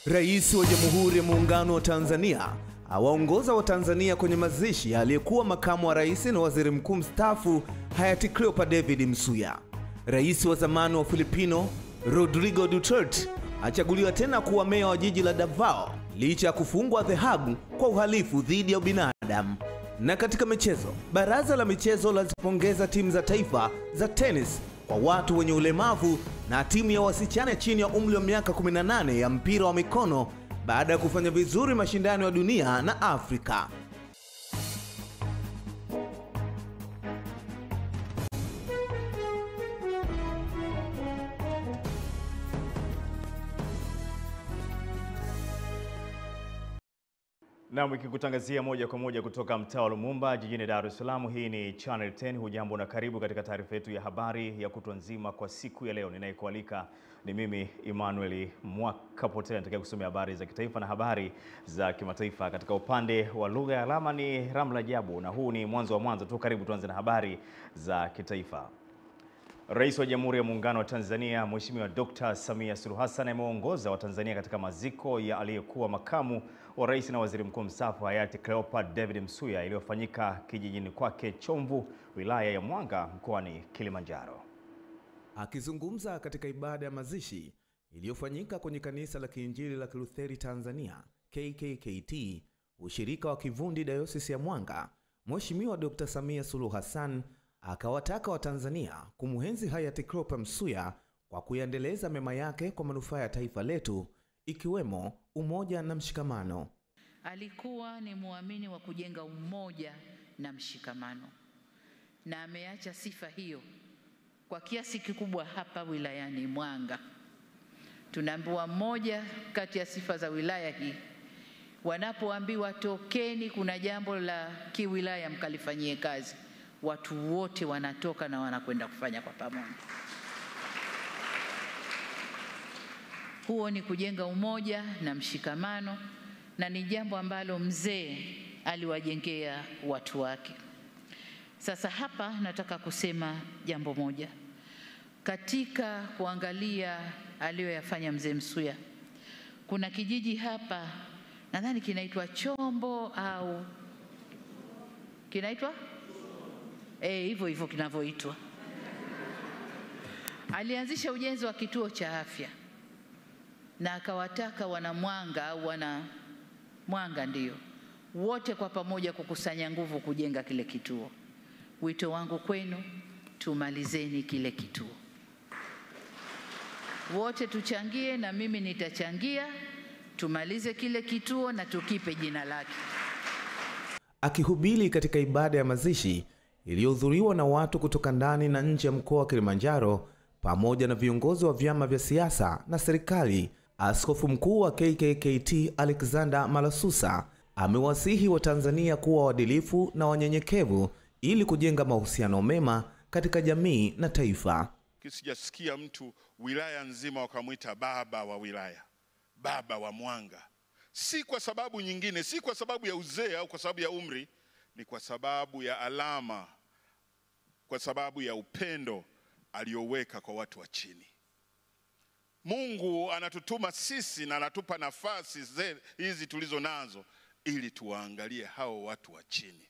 Rais wa Jamhuri ya Muungano wa Tanzania awaongoza Watanzania kwenye mazishi aliyekuwa makamu wa rais na waziri mkuu mstaafu hayati Cleopa David Msuya. Rais wa zamani wa Filipino Rodrigo Duterte achaguliwa tena kuwa meya wa jiji la Davao licha ya kufungwa The Hague kwa uhalifu dhidi ya binadamu. Na katika michezo, baraza la michezo lazipongeza timu za taifa za tennis kwa watu wenye ulemavu na timu ya wasichana chini ya umri wa miaka 18 ya mpira wa mikono baada ya kufanya vizuri mashindano ya dunia na Afrika. Na nikikutangazia moja kwa moja kutoka mtaa wa Lumumba jijini Dar es Salaam. Hii ni Channel 10. Hujambo na karibu katika taarifa yetu ya habari ya kutwa nzima kwa siku ya leo. Ninayekualika ni mimi Emmanuel Mwakapotea, nitakaye kusomea habari za kitaifa na habari za kimataifa. Katika upande wa lugha ya alama ni Ramla Jabu, na huu ni mwanzo tu. Karibu tuanze na habari za kitaifa. Rais wa Jamhuri ya Muungano wa Tanzania Mheshimiwa Dr. Samia Suluhu Hassan ameongoza Watanzania katika maziko ya aliyekuwa makamu wa rais na waziri mkuu mstaafu hayati Cleopa David Msuya iliyofanyika kijijini kwake Chomvu, wilaya ya Mwanga, mkoani Kilimanjaro. Akizungumza katika ibada ya mazishi iliyofanyika kwenye kanisa la Kiinjili la Kilutheri Tanzania KKKT, ushirika wa Kivundi Dayosisi ya Mwanga, Mheshimiwa Dr. Samia Suluhu Hassan akawataka Watanzania kumuenzi hayati Cleopa Msuya kwa kuendeleza mema yake kwa manufaa ya taifa letu, ikiwemo umoja na mshikamano. Alikuwa ni muamini wa kujenga umoja na mshikamano, na ameacha sifa hiyo kwa kiasi kikubwa hapa wilayani Mwanga. Tunaambiwa moja kati ya sifa za wilaya hii, wanapoambiwa tokeni, kuna jambo la kiwilaya mkalifanyie kazi, watu wote wanatoka na wanakwenda kufanya kwa pamoja. Huo ni kujenga umoja na mshikamano, na ni jambo ambalo mzee aliwajengea watu wake. Sasa hapa nataka kusema jambo moja. Katika kuangalia aliyoyafanya mzee Msuya, kuna kijiji hapa nadhani kinaitwa Chombo au kinaitwa hivyo kinavyoitwa. Alianzisha ujenzi wa kituo cha afya na akawataka wanamwanga au wana Mwanga ndio wote kwa pamoja kukusanya nguvu kujenga kile kituo. Wito wangu kwenu, tumalizeni kile kituo. Wote tuchangie, na mimi nitachangia, tumalize kile kituo na tukipe jina lake. Akihubiri katika ibada ya mazishi iliyohudhuriwa na watu kutoka ndani na nje ya mkoa wa Kilimanjaro pamoja na viongozi wa vyama vya siasa na serikali, Askofu Mkuu wa KKKT Alexander Malasusa amewasihi Watanzania kuwa waadilifu na wanyenyekevu ili kujenga mahusiano mema katika jamii na taifa. Sijasikia mtu wilaya nzima wakamwita baba wa wilaya, baba wa Mwanga. Si kwa sababu nyingine, si kwa sababu ya uzee au kwa sababu ya umri, ni kwa sababu ya alama, kwa sababu ya upendo alioweka kwa watu wa chini. Mungu anatutuma sisi na anatupa nafasi hizi tulizo nazo ili tuwaangalie hao watu wa chini.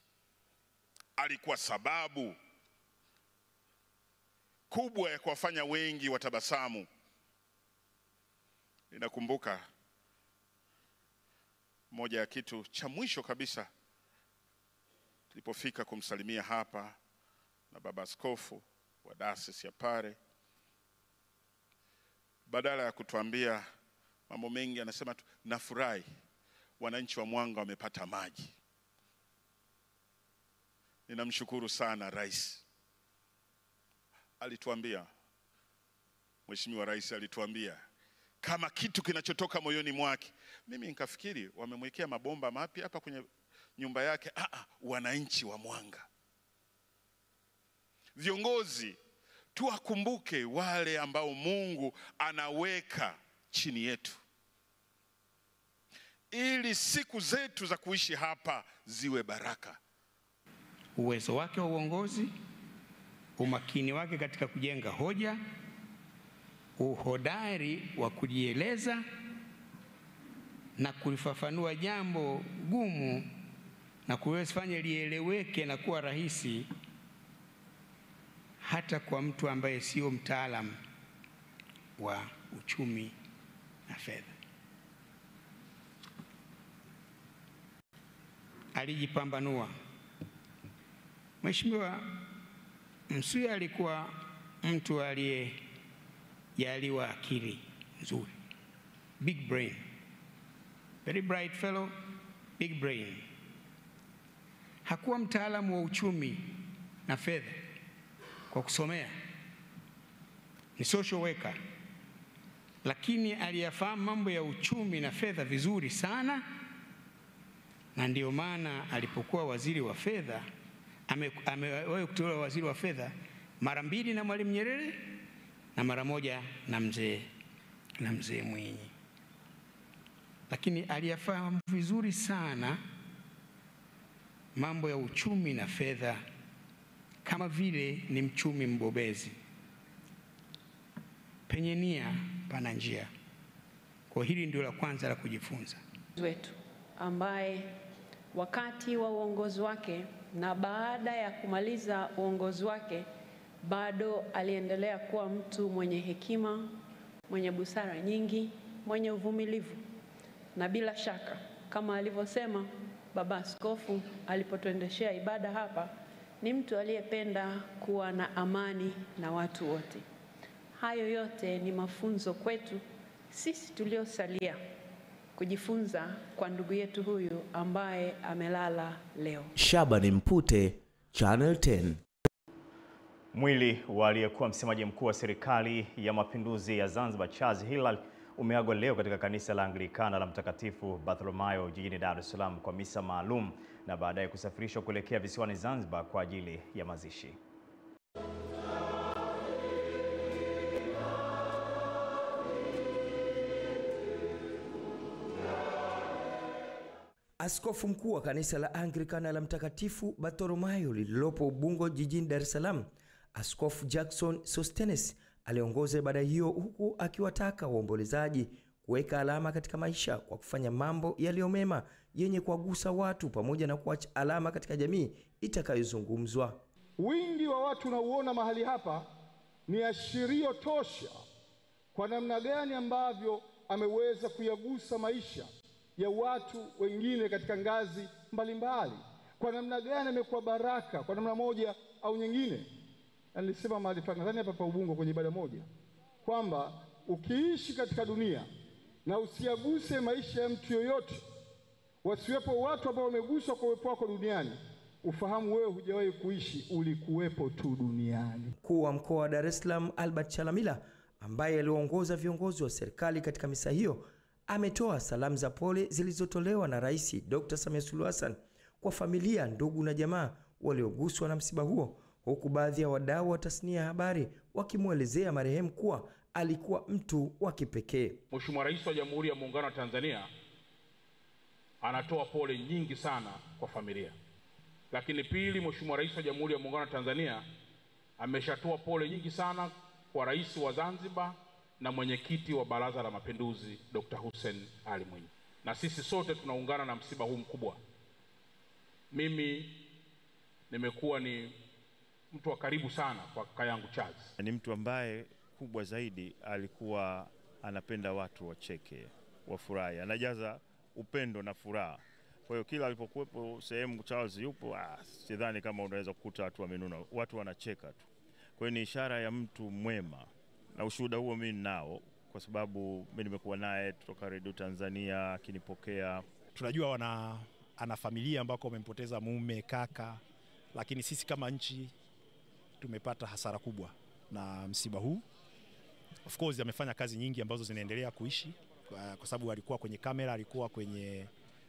Alikuwa sababu kubwa ya kuwafanya wengi watabasamu. Ninakumbuka moja ya kitu cha mwisho kabisa tulipofika kumsalimia hapa na baba askofu wa Dayosisi ya Pare, badala ya kutuambia mambo mengi anasema tu, nafurahi wananchi wa Mwanga wamepata maji. Ninamshukuru sana rais. Alituambia, Mheshimiwa Rais alituambia kama kitu kinachotoka moyoni mwake. Mimi nikafikiri wamemwekea mabomba mapya hapa kwenye nyumba yake. Wananchi wa Mwanga, viongozi, tuwakumbuke wale ambao Mungu anaweka chini yetu, ili siku zetu za kuishi hapa ziwe baraka. Uwezo wake wa uongozi, umakini wake katika kujenga hoja, uhodari wa kujieleza na kulifafanua jambo gumu na kulifanya lieleweke na kuwa rahisi hata kwa mtu ambaye sio mtaalamu wa uchumi na fedha. Alijipambanua. Mheshimiwa Msuya alikuwa mtu aliyejaliwa akili nzuri, big brain, very bright fellow, big brain. Hakuwa mtaalamu wa uchumi na fedha kwa kusomea, ni social worker, lakini aliyafahamu mambo ya uchumi na fedha vizuri sana, na ndio maana alipokuwa waziri wa fedha, amewahi kuteuliwa waziri wa fedha mara 2 na Mwalimu Nyerere na mara 1 na mzee Mwinyi, lakini aliyafahamu vizuri sana mambo ya uchumi na fedha kama vile ni mchumi mbobezi. Penye nia pana njia. Kwa hili ndio la kwanza la kujifunza. Wetu ambaye wakati wa uongozi wake na baada ya kumaliza uongozi wake bado aliendelea kuwa mtu mwenye hekima, mwenye busara nyingi, mwenye uvumilivu. Na bila shaka kama alivyosema Baba Askofu alipotuendeshea ibada hapa, ni mtu aliyependa kuwa na amani na watu wote. Hayo yote ni mafunzo kwetu sisi tuliosalia kujifunza kwa ndugu yetu huyu ambaye amelala leo. Shabani Mpute, Channel 10. Mwili wa aliyekuwa msemaji mkuu wa serikali ya mapinduzi ya Zanzibar Charles Hilary umeagwa leo katika kanisa la Anglikana la Mtakatifu Bartholomayo jijini Dar es Salaam kwa misa maalum na baadaye kusafirishwa kuelekea visiwani Zanzibar kwa ajili ya mazishi. Askofu mkuu wa kanisa la Anglikana la Mtakatifu Bartholomayo lililopo Ubungo jijini Dar es Salaam, Askofu Jackson Sostenes aliongoza ibada hiyo huku akiwataka waombolezaji kuweka alama katika maisha kwa kufanya mambo yaliyomema yenye kuwagusa watu pamoja na kuacha alama katika jamii itakayozungumzwa. Wingi wa watu unaoona mahali hapa ni ashirio tosha kwa namna gani ambavyo ameweza kuyagusa maisha ya watu wengine katika ngazi mbalimbali, kwa namna gani amekuwa baraka kwa namna moja au nyingine. Nilisema mahali pa nadhani hapa pa Ubungo kwenye ibada moja kwamba ukiishi katika dunia na usiaguse maisha ya mtu yoyote, wasiwepo watu ambao wameguswa kwa uwepo wako duniani, ufahamu wewe hujawahi kuishi, ulikuwepo tu duniani. Mkuu wa mkoa wa Dar es Salaam Albert Chalamila, ambaye aliongoza viongozi wa serikali katika misa hiyo, ametoa salamu za pole zilizotolewa na Rais Dr. Samia Suluhu Hassan kwa familia, ndugu na jamaa walioguswa na msiba huo, huku baadhi ya wadau wa tasnia ya habari wakimwelezea marehemu kuwa alikuwa mtu wa kipekee. Mheshimiwa Rais wa Jamhuri ya Muungano wa Tanzania anatoa pole nyingi sana kwa familia. Lakini pili, Mheshimiwa Rais wa Jamhuri ya Muungano wa Tanzania ameshatoa pole nyingi sana kwa Rais wa Zanzibar na mwenyekiti wa Baraza la Mapinduzi Dr. Hussein Ali Mwinyi. Na sisi sote tunaungana na msiba huu mkubwa. Mimi nimekuwa ni mtu wa karibu sana kwa kaka yangu Charles. Ni mtu ambaye kubwa zaidi alikuwa anapenda watu wacheke, wafurahi, anajaza upendo na furaha. Kwa hiyo kila alipokuwepo sehemu Charles yupo, sidhani kama unaweza kukuta watu wamenuna, watu wanacheka tu. Kwa hiyo ni ishara ya mtu mwema. Na ushuhuda huo mimi nao kwa sababu mimi nimekuwa naye kutoka Radio Tanzania akinipokea. Tunajua ana familia ambako wamempoteza mume, kaka, lakini sisi kama nchi tumepata hasara kubwa na msiba huu. Of course amefanya kazi nyingi ambazo zinaendelea kuishi kwa sababu alikuwa kwenye kamera, alikuwa kwenye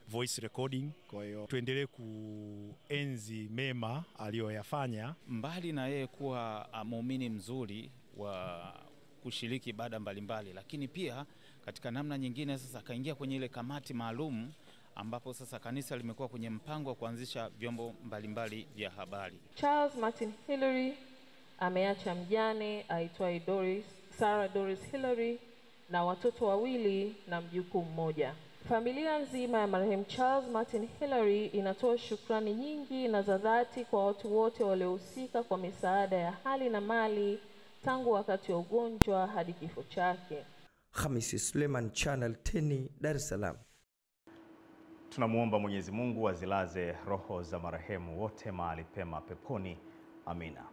voice recording. Kwa hiyo tuendelee kuenzi mema aliyoyafanya. Mbali na yeye kuwa muumini mzuri wa kushiriki ibada mbalimbali, lakini pia katika namna nyingine sasa akaingia kwenye ile kamati maalum ambapo sasa kanisa limekuwa kwenye mpango wa kuanzisha vyombo mbalimbali vya habari. Charles Martin Hilary ameacha mjane aitwaye Sarah Doris Hilary na watoto 2 na mjukuu mmoja. Familia nzima ya marehemu Charles Martin Hilary inatoa shukrani nyingi na za dhati kwa watu wote waliohusika kwa misaada ya hali na mali tangu wakati wa ugonjwa hadi kifo chake. Hamisi Suleiman, Channel 10, Dar es Salaam. Tunamuomba Mwenyezi Mungu azilaze roho za marehemu wote mahali pema peponi. Amina.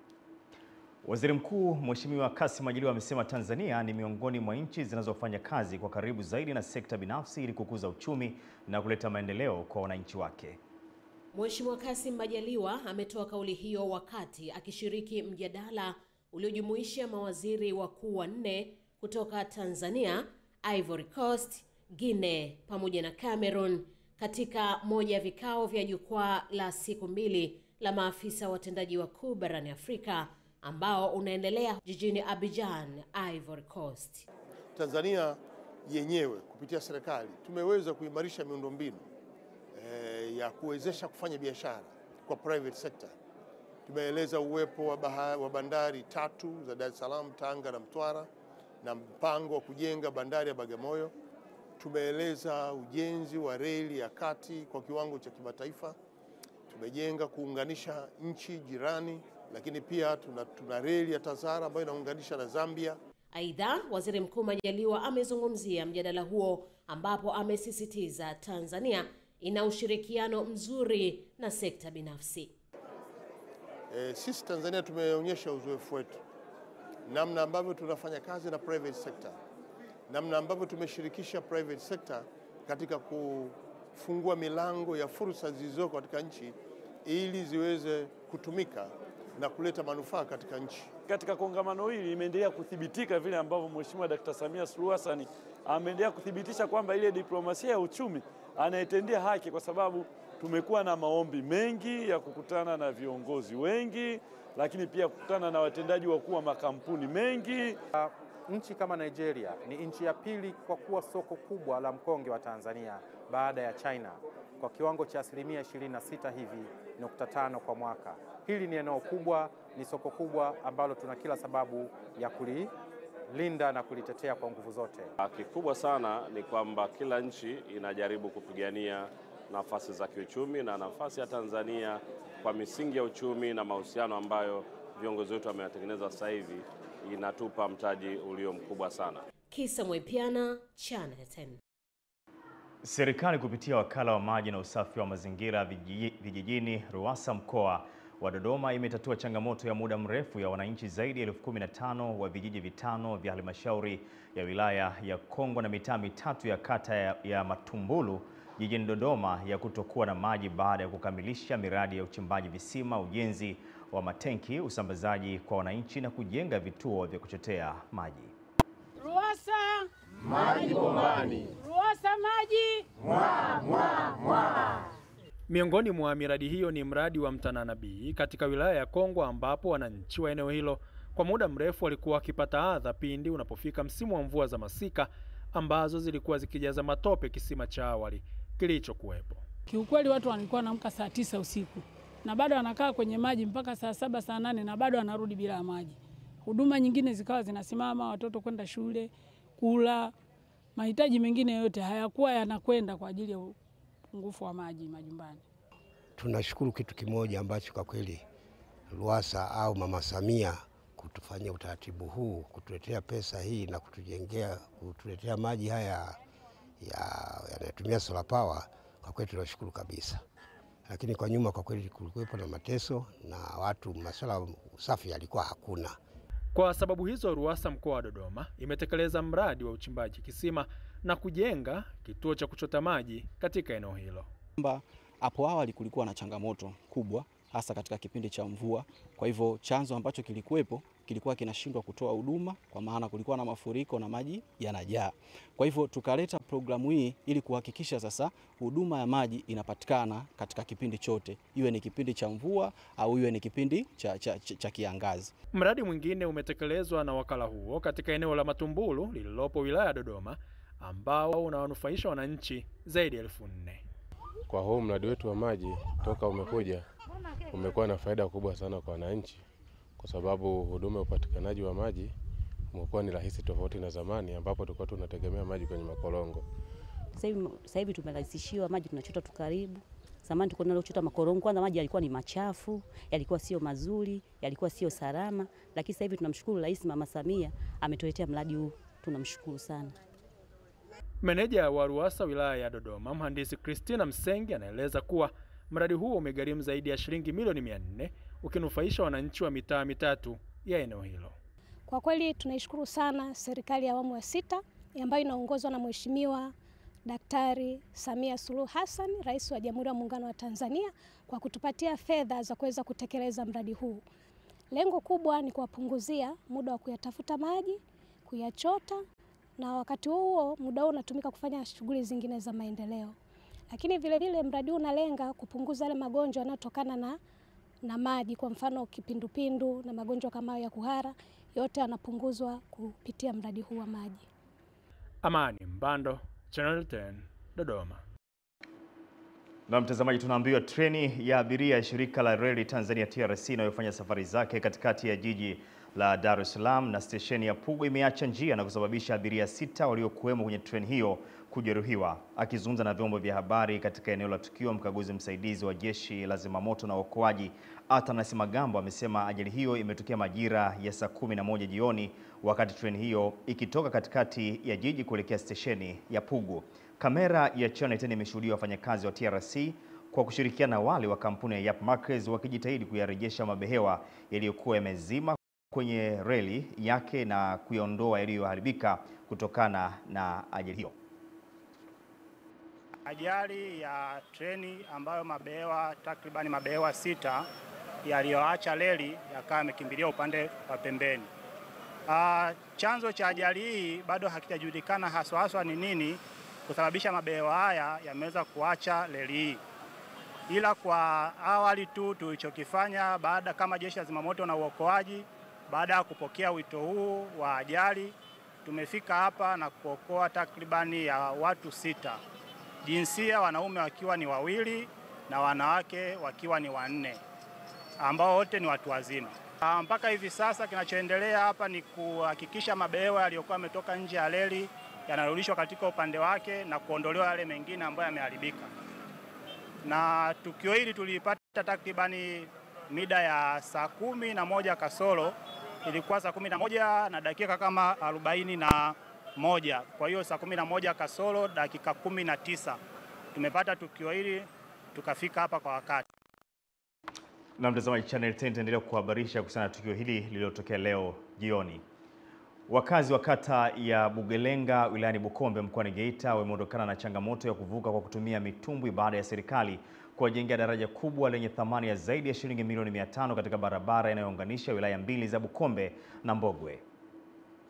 Waziri Mkuu Mheshimiwa Kassim Majaliwa amesema Tanzania ni miongoni mwa nchi zinazofanya kazi kwa karibu zaidi na sekta binafsi ili kukuza uchumi na kuleta maendeleo kwa wananchi wake. Mheshimiwa Kassim Majaliwa ametoa kauli hiyo wakati akishiriki mjadala uliojumuisha mawaziri wakuu wanne kutoka Tanzania, Ivory Coast, Guinea pamoja na Cameroon katika moja ya vikao vya jukwaa la siku 2 la maafisa watendaji wakuu barani Afrika ambao unaendelea jijini Abidjan, Ivory Coast. Tanzania yenyewe kupitia serikali tumeweza kuimarisha miundombinu ya kuwezesha kufanya biashara kwa private sector. Tumeeleza uwepo wa bandari 3 za Dar es Salaam, Tanga na Mtwara na mpango wa kujenga bandari ya Bagamoyo. Tumeeleza ujenzi wa reli ya kati kwa kiwango cha kimataifa. Tumejenga kuunganisha nchi jirani, lakini pia tuna reli ya Tazara ambayo inaunganisha na Zambia. Aidha, Waziri Mkuu Majaliwa amezungumzia mjadala huo ambapo amesisitiza Tanzania ina ushirikiano mzuri na sekta binafsi. Sisi Tanzania tumeonyesha uzoefu wetu, namna ambavyo tunafanya kazi na private sector, namna ambavyo tumeshirikisha private sector katika kufungua milango ya fursa zilizoko katika nchi ili ziweze kutumika na kuleta manufaa katika nchi. Katika kongamano hili imeendelea kuthibitika vile ambavyo Mheshimiwa Dkt. Samia Suluhu Hassan ameendelea kuthibitisha kwamba ile diplomasia ya uchumi anaitendea haki, kwa sababu tumekuwa na maombi mengi ya kukutana na viongozi wengi, lakini pia kukutana na watendaji wakuu wa makampuni mengi. Nchi kama Nigeria ni nchi ya pili kwa kuwa soko kubwa la mkonge wa Tanzania baada ya China kwa kiwango cha 26 hivi 5 kwa mwaka. Hili ni eneo kubwa, ni soko kubwa ambalo tuna kila sababu ya kulilinda na kulitetea kwa nguvu zote. Kikubwa sana ni kwamba kila nchi inajaribu kupigania nafasi za kiuchumi, na nafasi ya Tanzania kwa misingi ya uchumi na mahusiano ambayo viongozi wetu wameyatengeneza sasa hivi inatupa mtaji ulio mkubwa sana. Kisa Mwepiana, Channel 10. Serikali kupitia wakala wa maji na usafi wa mazingira vijijini RUWASA mkoa wa Dodoma imetatua changamoto ya muda mrefu ya wananchi zaidi ya 15,000 wa vijiji 5 vya halmashauri ya wilaya ya Kongwa na mitaa 3 ya kata ya Matumbulu jijini Dodoma ya kutokuwa na maji baada ya kukamilisha miradi ya uchimbaji visima, ujenzi wa matenki, usambazaji kwa wananchi na kujenga vituo vya kuchotea maji. RUWASA maji bombani, RUWASA maji mwa mwa mwa. Miongoni mwa miradi hiyo ni mradi wa Mtanana B katika wilaya ya Kongwa, ambapo wananchi wa eneo hilo kwa muda mrefu walikuwa wakipata adha pindi unapofika msimu wa mvua za masika ambazo zilikuwa zikijaza matope kisima cha awali kilichokuwepo. Kiukweli watu walikuwa wanaamka saa 9 usiku na bado wanakaa kwenye maji mpaka saa 7 saa 8 na bado wanarudi bila maji. Huduma nyingine zikawa zinasimama, watoto kwenda shule, kula, mahitaji mengine yote hayakuwa yanakwenda kwa ajili ya upungufu wa maji majumbani. Tunashukuru kitu kimoja ambacho kwa kweli RUWASA au Mama Samia kutufanyia utaratibu huu, kutuletea pesa hii na kutuletea maji haya yanayotumia solar power. Kwa kweli tunashukuru kabisa. Lakini kwa nyuma kwa kweli kulikuwepo na mateso na watu, masuala usafi yalikuwa hakuna. Kwa sababu hizo RUWASA mkoa wa Dodoma imetekeleza mradi wa uchimbaji kisima na kujenga kituo cha kuchota maji katika eneo hilo. Hapo awali kulikuwa na changamoto kubwa hasa katika kipindi cha mvua. Kwa hivyo chanzo ambacho kilikuwepo kilikuwa kinashindwa kutoa huduma, kwa maana kulikuwa na mafuriko na maji yanajaa. Kwa hivyo tukaleta programu hii ili kuhakikisha sasa huduma ya maji inapatikana katika kipindi chote, iwe ni kipindi cha mvua au iwe ni kipindi cha kiangazi. Mradi mwingine umetekelezwa na wakala huo katika eneo la Matumbulu lililopo wilaya ya Dodoma, ambao unawanufaisha wananchi zaidi ya 4,000. Kwa huu mradi wetu wa maji toka umekuja umekuwa na faida kubwa sana kwa wananchi, kwa sababu huduma ya upatikanaji wa maji umekuwa ni rahisi tofauti na zamani ambapo tulikuwa tunategemea maji kwenye makorongo. Sasa hivi tumerahisishiwa maji, tunachota tu karibu. Zamani tulikuwa tunachota makorongo, kwanza maji yalikuwa ni machafu, yalikuwa sio mazuri, yalikuwa sio salama, lakini sasa hivi tunamshukuru Rais Mama Samia ametuletea mradi huu. Tunamshukuru sana. Meneja wa RUWASA wilaya ya Dodoma, Mhandisi Christina Msengi, anaeleza kuwa mradi huo umegharimu zaidi ya shilingi milioni 400 ukinufaisha wananchi wa mitaa mitatu ya eneo hilo. Kwa kweli tunaishukuru sana serikali ya awamu ya 6 ambayo inaongozwa na Mheshimiwa Daktari Samia Suluhu Hassan, Rais wa Jamhuri ya Muungano wa Tanzania, kwa kutupatia fedha za kuweza kutekeleza mradi huu. Lengo kubwa ni kuwapunguzia muda wa kuyatafuta maji, kuyachota, na wakati huo muda huo unatumika kufanya shughuli zingine za maendeleo. Lakini vile vile mradi huu unalenga kupunguza yale magonjwa yanayotokana na maji, kwa mfano kipindupindu na magonjwa kama ya kuhara, yote yanapunguzwa kupitia mradi huu wa maji. Amani Mbando, Channel 10, Dodoma. Na mtazamaji, tunaambiwa treni ya abiria ya shirika la reli Tanzania TRC inayofanya safari zake katikati ya jiji la Dar es Salaam na stesheni ya Pugu imeacha njia na kusababisha abiria 6 waliokuwemo kwenye treni hiyo kujeruhiwa. Akizungumza na vyombo vya habari katika eneo la tukio, mkaguzi msaidizi wa Jeshi la Zimamoto na Uokoaji Athanas Magambo amesema ajali hiyo imetokea majira ya saa 11 jioni wakati treni hiyo ikitoka katikati ya jiji kuelekea stesheni ya Pugu. Kamera ya Channel 10 imeshuhudia wafanyakazi wa TRC kwa kushirikiana na wale wa kampuni ya Yap Markers wakijitahidi kuyarejesha mabehewa yaliyokuwa yamezima kwenye reli yake na kuiondoa yaliyoharibika kutokana na ajali hiyo. Ajali ya treni ambayo takribani mabehewa 6 yaliyoacha reli yakawa yamekimbilia upande wa pembeni. Chanzo cha ajali hii bado hakijajulikana haswa ni nini kusababisha mabehewa haya yameweza kuacha reli hii. Ila kwa awali tu tulichokifanya kama Jeshi la Zimamoto na Uokoaji, baada ya kupokea wito huu wa ajali, tumefika hapa na kuokoa takribani ya watu 6. Jinsia wanaume wakiwa ni 2 na wanawake wakiwa ni 4, ambao wote ni watu wazima. Mpaka hivi sasa kinachoendelea hapa ni kuhakikisha mabehewa yaliyokuwa yametoka nje ya reli yanarudishwa katika upande wake na kuondolewa yale mengine ambayo yameharibika. Na tukio hili tulipata takribani mida ya saa 11 kasoro, ilikuwa saa 11 na dakika kama 41. Kwa hiyo saa 11 kasoro dakika 19 tumepata tukio hili, tukafika hapa kwa wakati. Na mtazamaji, Channel 10 itaendelea kuhabarisha kuhusiana na tukio hili lililotokea leo jioni. Wakazi wa kata ya Bugelenga wilayani Bukombe mkoani Geita wameondokana na changamoto ya kuvuka kwa kutumia mitumbwi baada ya serikali kuwajengea daraja kubwa lenye thamani ya zaidi ya shilingi milioni 500 katika barabara inayounganisha wilaya mbili za Bukombe na Mbogwe.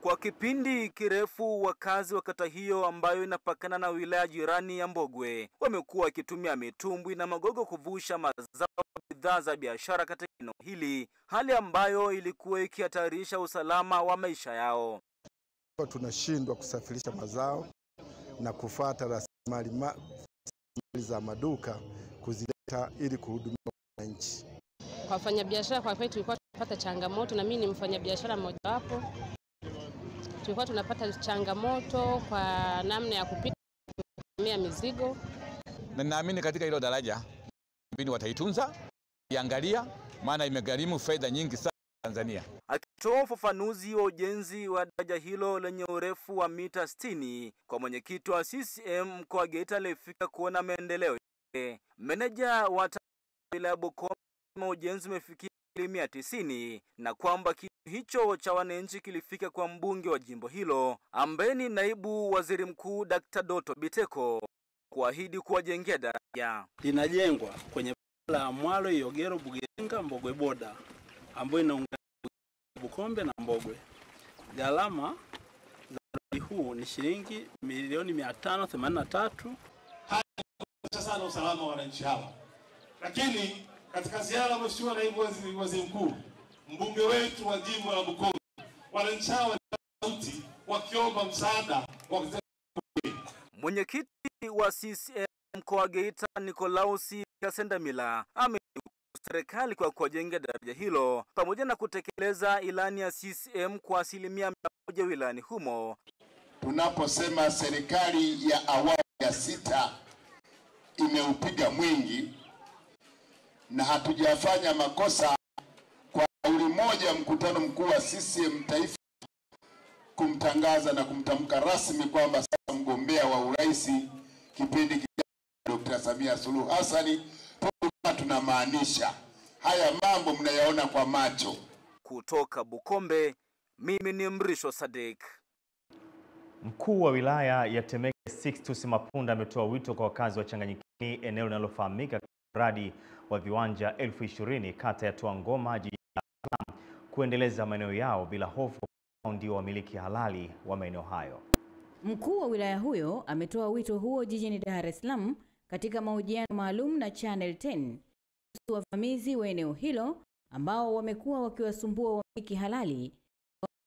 Kwa kipindi kirefu wakazi wa kata hiyo ambayo inapakana na wilaya jirani ya Mbogwe wamekuwa wakitumia mitumbwi na magogo kuvusha mazao bidhaa za biashara katika eneo hili, hali ambayo ilikuwa ikihatarisha usalama wa maisha yao. Tunashindwa kusafirisha mazao na kufuata rasilimali za maduka kuzileta ili kuhudumia wananchi. Kwa wafanyabiashara kwa kweli tulikuwa tunapata changamoto, na mimi ni mfanyabiashara mmoja wapo. Tulikuwa tunapata changamoto kwa namna ya kupitia mizigo. Na naamini katika hilo daraja mbinu wataitunza, iangalia, maana imegharimu fedha nyingi sana Tanzania. Akitoa ufafanuzi wa ujenzi wa daraja hilo lenye urefu wa mita 60 kwa mwenyekiti wa CCM mkoa wa Geita alifika kuona maendeleo yake, meneja wa wilaya Bukombe ujenzi umefikia 90 na kwamba kitu hicho cha wananchi kilifika kwa mbunge wa jimbo hilo ambaye ni naibu waziri mkuu Dr. Doto Biteko kuahidi kuwajengea daraja. Linajengwa kwenye la Mwalo Yogero Bugelenga Mbogwe boda ambayo inaunganisha Bukombe na Mbogwe. Gharama za mradi huu ni shilingi milioni 583. Sana usalama wa wananchi hawa. Lakini katika ziara mheshimiwa naibu waziri mkuu, mbunge wetu wa jimbo la Bukombe, wananchi hawa sauti wakiomba msaada wa mwenyekiti wa CCM mkoa wa Geita Nicolaus Kasendamila serikali kwa kujenga daraja hilo pamoja na kutekeleza ilani ya CCM kwa 100% wilayani humo. tunaposema serikali ya awamu ya 6 imeupiga mwingi na hatujafanya makosa. Kwa kauli moja, mkutano mkuu wa CCM taifa kumtangaza na kumtamka rasmi kwamba sasa mgombea wa urais kipindi kijacho Dr. Samia Suluhu Hassan, tunamaanisha haya mambo mnayaona kwa macho. Kutoka Bukombe, mimi ni Mrisho Sadik. Mkuu wa wilaya ya Temeke Sixtus Mapunda ametoa wito kwa wakazi wa Changanyikeni, eneo linalofahamika kama mradi wa viwanja 20,000 kata ya Twangoma jijini Dar es Salaam, kuendeleza maeneo yao bila hofu, ndio wamiliki halali wa maeneo hayo. Mkuu wa wilaya huyo ametoa wito huo jijini Dar es Salaam katika mahojiano maalum na Channel 10 kuhusu wavamizi wa eneo hilo ambao wamekuwa wakiwasumbua wamiliki halali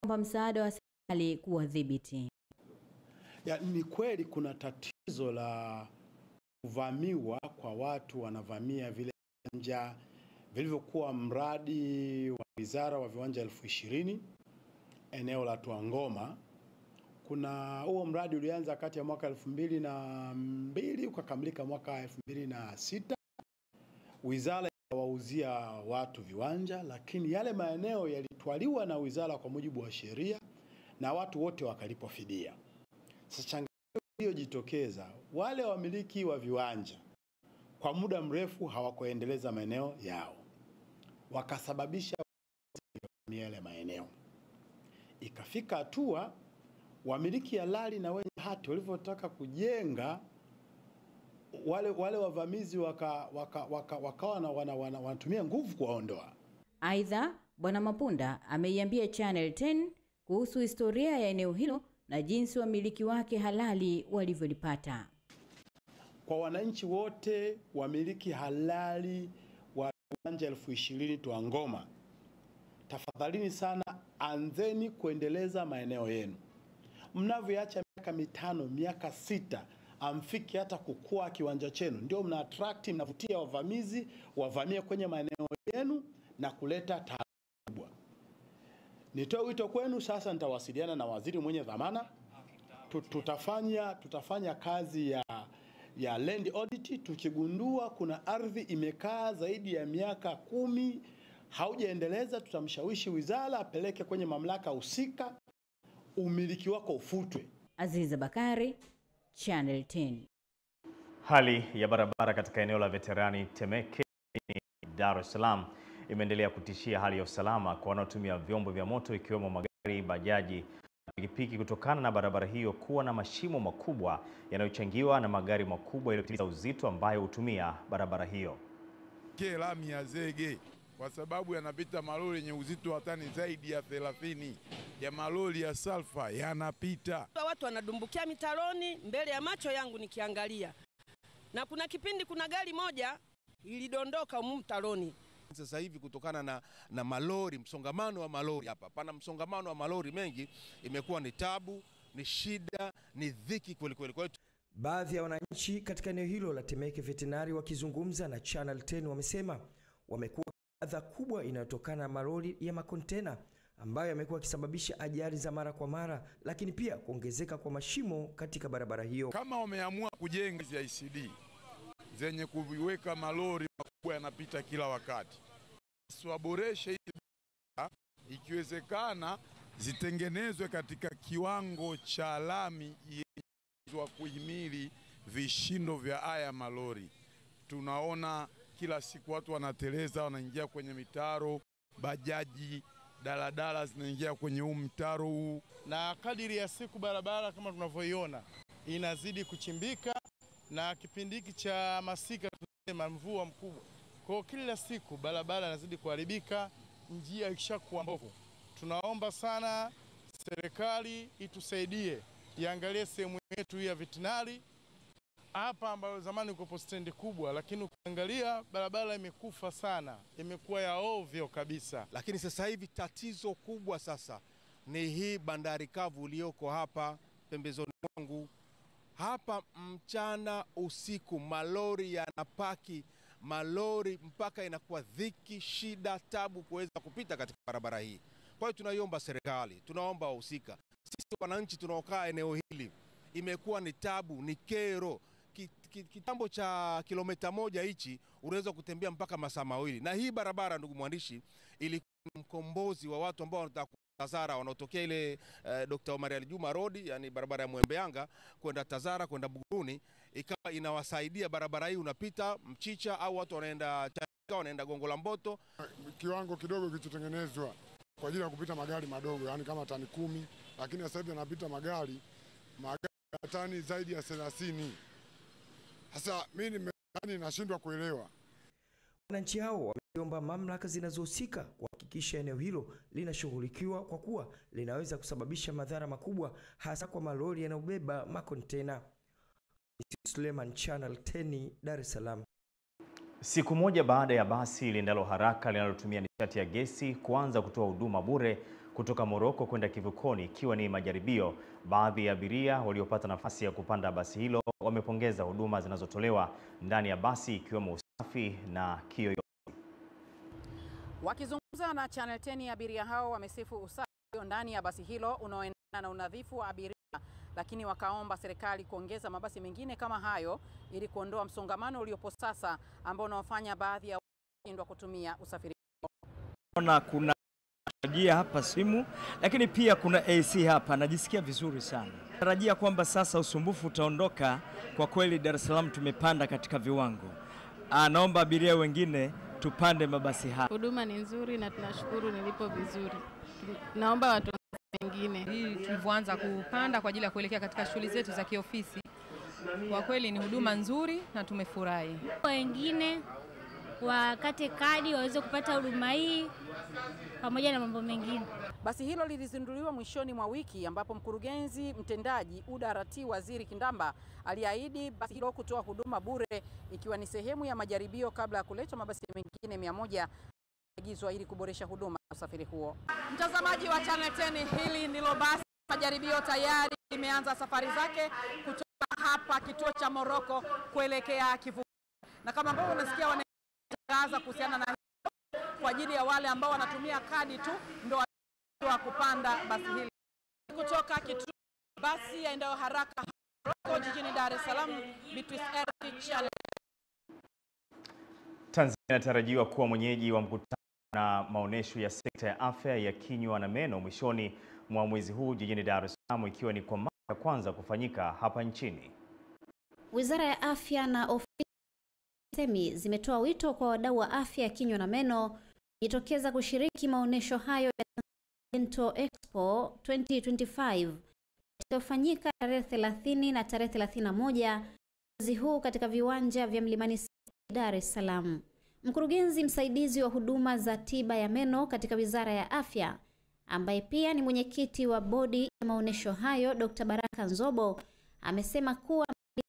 kwa msaada wa serikali kuwadhibiti. Ni kweli kuna tatizo la kuvamiwa kwa watu wanavamia vile viwanja vilivyokuwa mradi wa wizara wa viwanja 20,000 eneo la Twangoma. Kuna huo mradi ulianza kati ya mwaka 2002 ukakamilika mwaka 2006. Wizara ikawauzia watu viwanja, lakini yale maeneo yalitwaliwa na wizara kwa mujibu wa sheria na watu wote wakalipwa fidia. Sasa changamoto iliyojitokeza, wale wamiliki wa viwanja kwa muda mrefu hawakuendeleza maeneo yao, wakasababisha yale maeneo. Ikafika hatua wamiliki halali na wenye hati walivyotaka kujenga, wale wavamizi wakawa wanatumia nguvu kuwaondoa. Aidha, Bwana Mapunda ameiambia Channel 10 kuhusu historia ya eneo hilo na jinsi wamiliki wake halali walivyolipata. Kwa wananchi wote wamiliki halali wa viwanja 20,000 Twangoma, tafadhalini sana, anzeni kuendeleza maeneo yenu. Mnavyoacha miaka 5, miaka 6 amfiki hata kukua kiwanja chenu, ndio mna attract, mnavutia wavamizi wavamie kwenye maeneo yenu na kuleta taabu kubwa. Nitoe wito kwenu sasa, nitawasiliana na waziri mwenye dhamana. Tutafanya kazi ya land audit. Tukigundua kuna ardhi imekaa zaidi ya miaka 10 haujaendeleza, tutamshawishi wizara apeleke kwenye mamlaka husika, umiliki wako ufutwe. Aziza Bakari, Channel 10. Hali ya barabara katika eneo la Veterani Temeke, Dar es Salaam imeendelea kutishia hali ya usalama kwa wanaotumia vyombo vya moto ikiwemo magari, bajaji na pikipiki, kutokana na barabara hiyo kuwa na mashimo makubwa yanayochangiwa na magari makubwa yaliyopitiliza uzito ambayo hutumia barabara hiyo. Lami ya zege kwa sababu yanapita malori yenye uzito wa tani zaidi ya 30 ya malori ya sulfa yanapita. Watu wanadumbukia mitaroni mbele ya macho yangu nikiangalia. Na kuna kipindi kuna gari moja ilidondoka mtaroni. Sasa hivi kutokana na malori, msongamano wa malori hapa. Pana msongamano wa malori mengi, imekuwa ni tabu, ni shida, ni dhiki kweli kweli. Kwa hiyo baadhi ya wananchi katika eneo hilo la Temeke Veterinary wakizungumza na Channel 10 wamesema wamekuwa adha kubwa inayotokana na malori ya makontena ambayo yamekuwa yakisababisha ajali za mara kwa mara, lakini pia kuongezeka kwa mashimo katika barabara hiyo. Kama wameamua kujenga hizi ICD zenye kuviweka malori makubwa yanapita kila wakati, waboreshe hizi, ikiwezekana zitengenezwe katika kiwango cha lami yenye kuhimili vishindo vya haya malori. Tunaona kila siku watu wanateleza, wanaingia kwenye mitaro, bajaji, daladala zinaingia kwenye huu mtaro huu. Na kadiri ya siku barabara kama tunavyoiona inazidi kuchimbika, na kipindi hiki cha masika tunasema mvua mkubwa. Kwa kila siku barabara inazidi kuharibika, njia ikishakuwa mbovu. Tunaomba sana serikali itusaidie, iangalie sehemu yetu ya Veterinary hapa ambayo zamani kulikuwa stendi kubwa, lakini ukiangalia barabara imekufa sana, imekuwa ya ovyo kabisa. Lakini sasa hivi tatizo kubwa sasa ni hii bandari kavu iliyoko hapa pembezoni mwangu. Hapa mchana usiku malori yanapaki, malori mpaka inakuwa dhiki, shida, tabu kuweza kupita katika barabara hii. Kwa hiyo tunaiomba serikali, tunaomba wahusika, sisi wananchi tunaokaa eneo hili imekuwa ni tabu, ni kero. Kitambo cha kilomita 1 hichi unaweza kutembea mpaka masaa 2. Na hii barabara, ndugu mwandishi, ilikuwa mkombozi wa watu ambao wanataka Tazara, wanaotokea ile Dr. Omar Ali Juma Road, yani barabara ya Mwembe Yanga kwenda Tazara kwenda Buguruni, ikawa inawasaidia. Barabara hii unapita Mchicha au watu wanaenda Chanika, wanaenda Gongo la Mboto. Kiwango kidogo kilichotengenezwa kwa ajili ya kupita magari madogo, yani kama tani 10, lakini sasa hivi yanapita magari ya tani zaidi ya 30. Sasa mimi nashindwa kuelewa. Wananchi hao wameomba mamlaka zinazohusika kuhakikisha eneo hilo linashughulikiwa kwa kuwa linaweza kusababisha madhara makubwa hasa kwa malori yanayobeba makontena. Suleiman, Channel 10, Dar es Salaam. Siku moja baada ya basi liendalo haraka linalotumia nishati ya gesi kuanza kutoa huduma bure kutoka Moroko kwenda kivukoni, ikiwa ni majaribio, baadhi ya abiria waliopata nafasi ya kupanda basi hilo wamepongeza huduma zinazotolewa ndani ya basi, ikiwemo usafi na kiyoyozi. Wakizungumza na Channel 10, abiria hao wamesifu usafi ndani ya basi hilo unaoendana na unadhifu wa abiria, lakini wakaomba serikali kuongeza mabasi mengine kama hayo ili kuondoa msongamano uliopo sasa ambao unawafanya baadhi ya washindwa kutumia usafiri. Kuna tarajia hapa simu, lakini pia kuna AC hapa, najisikia vizuri sana. Tarajia kwamba sasa usumbufu utaondoka. Kwa kweli Dar es Salaam tumepanda katika viwango. Naomba abiria wengine tupande mabasi haya. Huduma ni nzuri na tunashukuru, nilipo vizuri. Naomba watu wengine. Hii tulivyoanza kupanda kwa ajili ya kuelekea katika shughuli zetu za kiofisi, kwa kweli ni huduma nzuri na tumefurahi. Wengine wakate kadi waweze kupata huduma hii pamoja na mambo mengine. Basi hilo lilizinduliwa mwishoni mwa wiki ambapo mkurugenzi mtendaji UDART Waziri Kindamba aliahidi basi hilo kutoa huduma bure, ikiwa ni sehemu ya majaribio kabla ya kuletwa mabasi mengine 100 agizwa ili kuboresha huduma ya usafiri huo. Mtazamaji wa Channel 10, hili ndilo basi majaribio tayari limeanza safari zake kutoka hapa kituo cha Moroko kuelekea kivukoni. Na kama ambao unasikia wanatangaza kuhusiana na kwa ajili ya wale ambao wanatumia kadi tu ndio wa kupanda basi hili kutoka kituo basi yaendayo haraka Moroko jijini Dar es Salaam. Beatrice Eric, Channel. Tanzania inatarajiwa kuwa mwenyeji wa mkutano na maonesho ya sekta ya afya ya kinywa na meno mwishoni mwa mwezi huu jijini Dar es Salaam, ikiwa ni kwa mara ya kwanza kufanyika hapa nchini. Wizara ya Afya na ofisi SEMI zimetoa wito kwa wadau wa afya ya kinywa na meno kujitokeza kushiriki maonesho hayo ya Dental Expo 2025 yatakayofanyika tarehe 30 na tarehe 31 mwezi huu katika viwanja vya Mlimani City, Dar es Salaam. Mkurugenzi msaidizi wa huduma za tiba ya meno katika Wizara ya Afya, ambaye pia ni mwenyekiti wa bodi ya maonesho hayo, Dr. Baraka Nzobo, amesema kuwa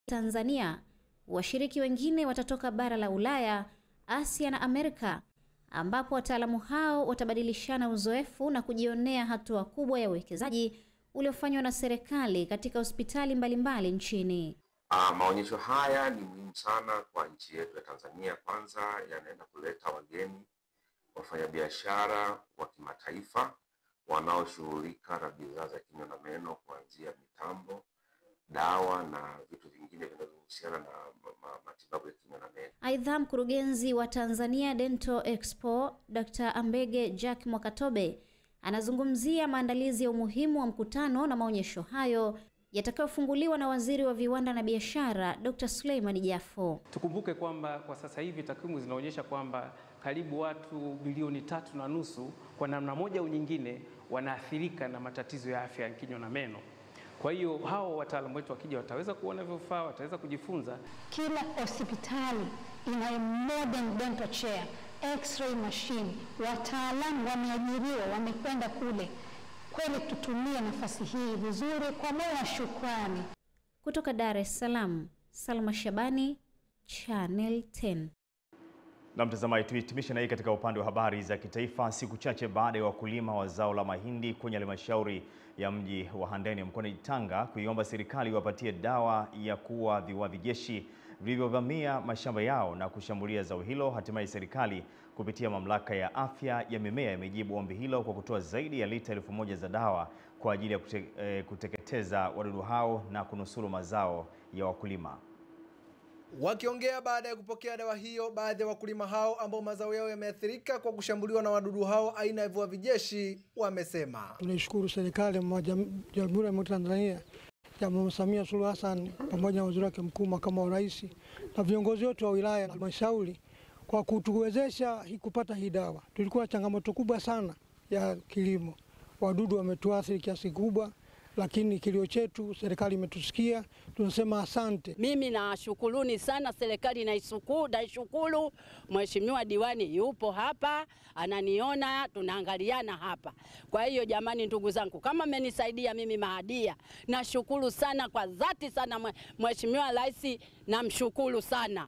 Tanzania washiriki wengine watatoka bara la Ulaya, Asia na Amerika, ambapo wataalamu hao watabadilishana uzoefu na kujionea hatua kubwa ya uwekezaji uliofanywa na serikali katika hospitali mbalimbali nchini. Maonyesho haya ni muhimu sana kwa nchi yetu ya Tanzania. Kwanza yanaenda kuleta wageni, wafanyabiashara wa kimataifa wanaoshughulika na bidhaa za kinywa na meno, kuanzia mitambo, dawa na vitu vingine vinavyohusiana na matibabu ya kinywa na meno. Aidha, mkurugenzi wa Tanzania Dental Expo, Dr. Ambege Jack Mwakatobe, anazungumzia maandalizi ya umuhimu wa mkutano na maonyesho hayo yatakayofunguliwa na Waziri wa Viwanda na Biashara, Dr. Suleiman Jafo. Tukumbuke kwamba kwa sasa hivi takwimu zinaonyesha kwamba karibu watu bilioni 3.5 kwa namna moja au nyingine wanaathirika na matatizo ya afya ya kinywa na meno. Kwa hiyo hao wataalamu wetu wakija wataweza kuona vifaa, wataweza kujifunza. Kila hospitali ina modern dental chair, x-ray machine, wataalamu wameajiriwa, wamekwenda kule. Kweli tutumie nafasi hii vizuri kwa moyo wa shukrani. Kutoka Dar es Salaam, Salma Shabani, Channel 10. Na mtazamaji, tuhitimishe na hii katika upande wa habari za kitaifa. Siku chache baada ya wakulima wa zao la mahindi kwenye halmashauri ya mji wa Handeni mkoani Tanga kuiomba serikali wapatie dawa ya kuua viwavi jeshi vilivyovamia mashamba yao na kushambulia zao hilo, hatimaye serikali kupitia mamlaka ya afya ya mimea imejibu ombi hilo kwa kutoa zaidi ya lita 1000 za dawa kwa ajili ya kuteketeza wadudu hao na kunusuru mazao ya wakulima. Wakiongea baada ya kupokea dawa hiyo, baadhi ya wakulima hao ambao mazao yao yameathirika kwa kushambuliwa na wadudu hao aina ya viwavijeshi wamesema, tunashukuru serikali ya Jamhuri ya Muungano wa Tanzania ya Mama Samia Suluhu Hassan pamoja na waziri wake mkuu, makamu wa rais na viongozi wote wa wilaya na halmashauri kwa kutuwezesha kupata hii dawa. Tulikuwa changamoto kubwa sana ya kilimo. Wadudu wametuathiri kiasi kubwa, lakini kilio chetu serikali imetusikia, tunasema asante. Mimi nashukuruni sana serikali, naishukuru mheshimiwa diwani yupo hapa, ananiona, tunaangaliana hapa. Kwa hiyo jamani, ndugu zangu, kama mmenisaidia mimi Mahadia, nashukuru sana kwa dhati sana mheshimiwa rais, namshukuru sana.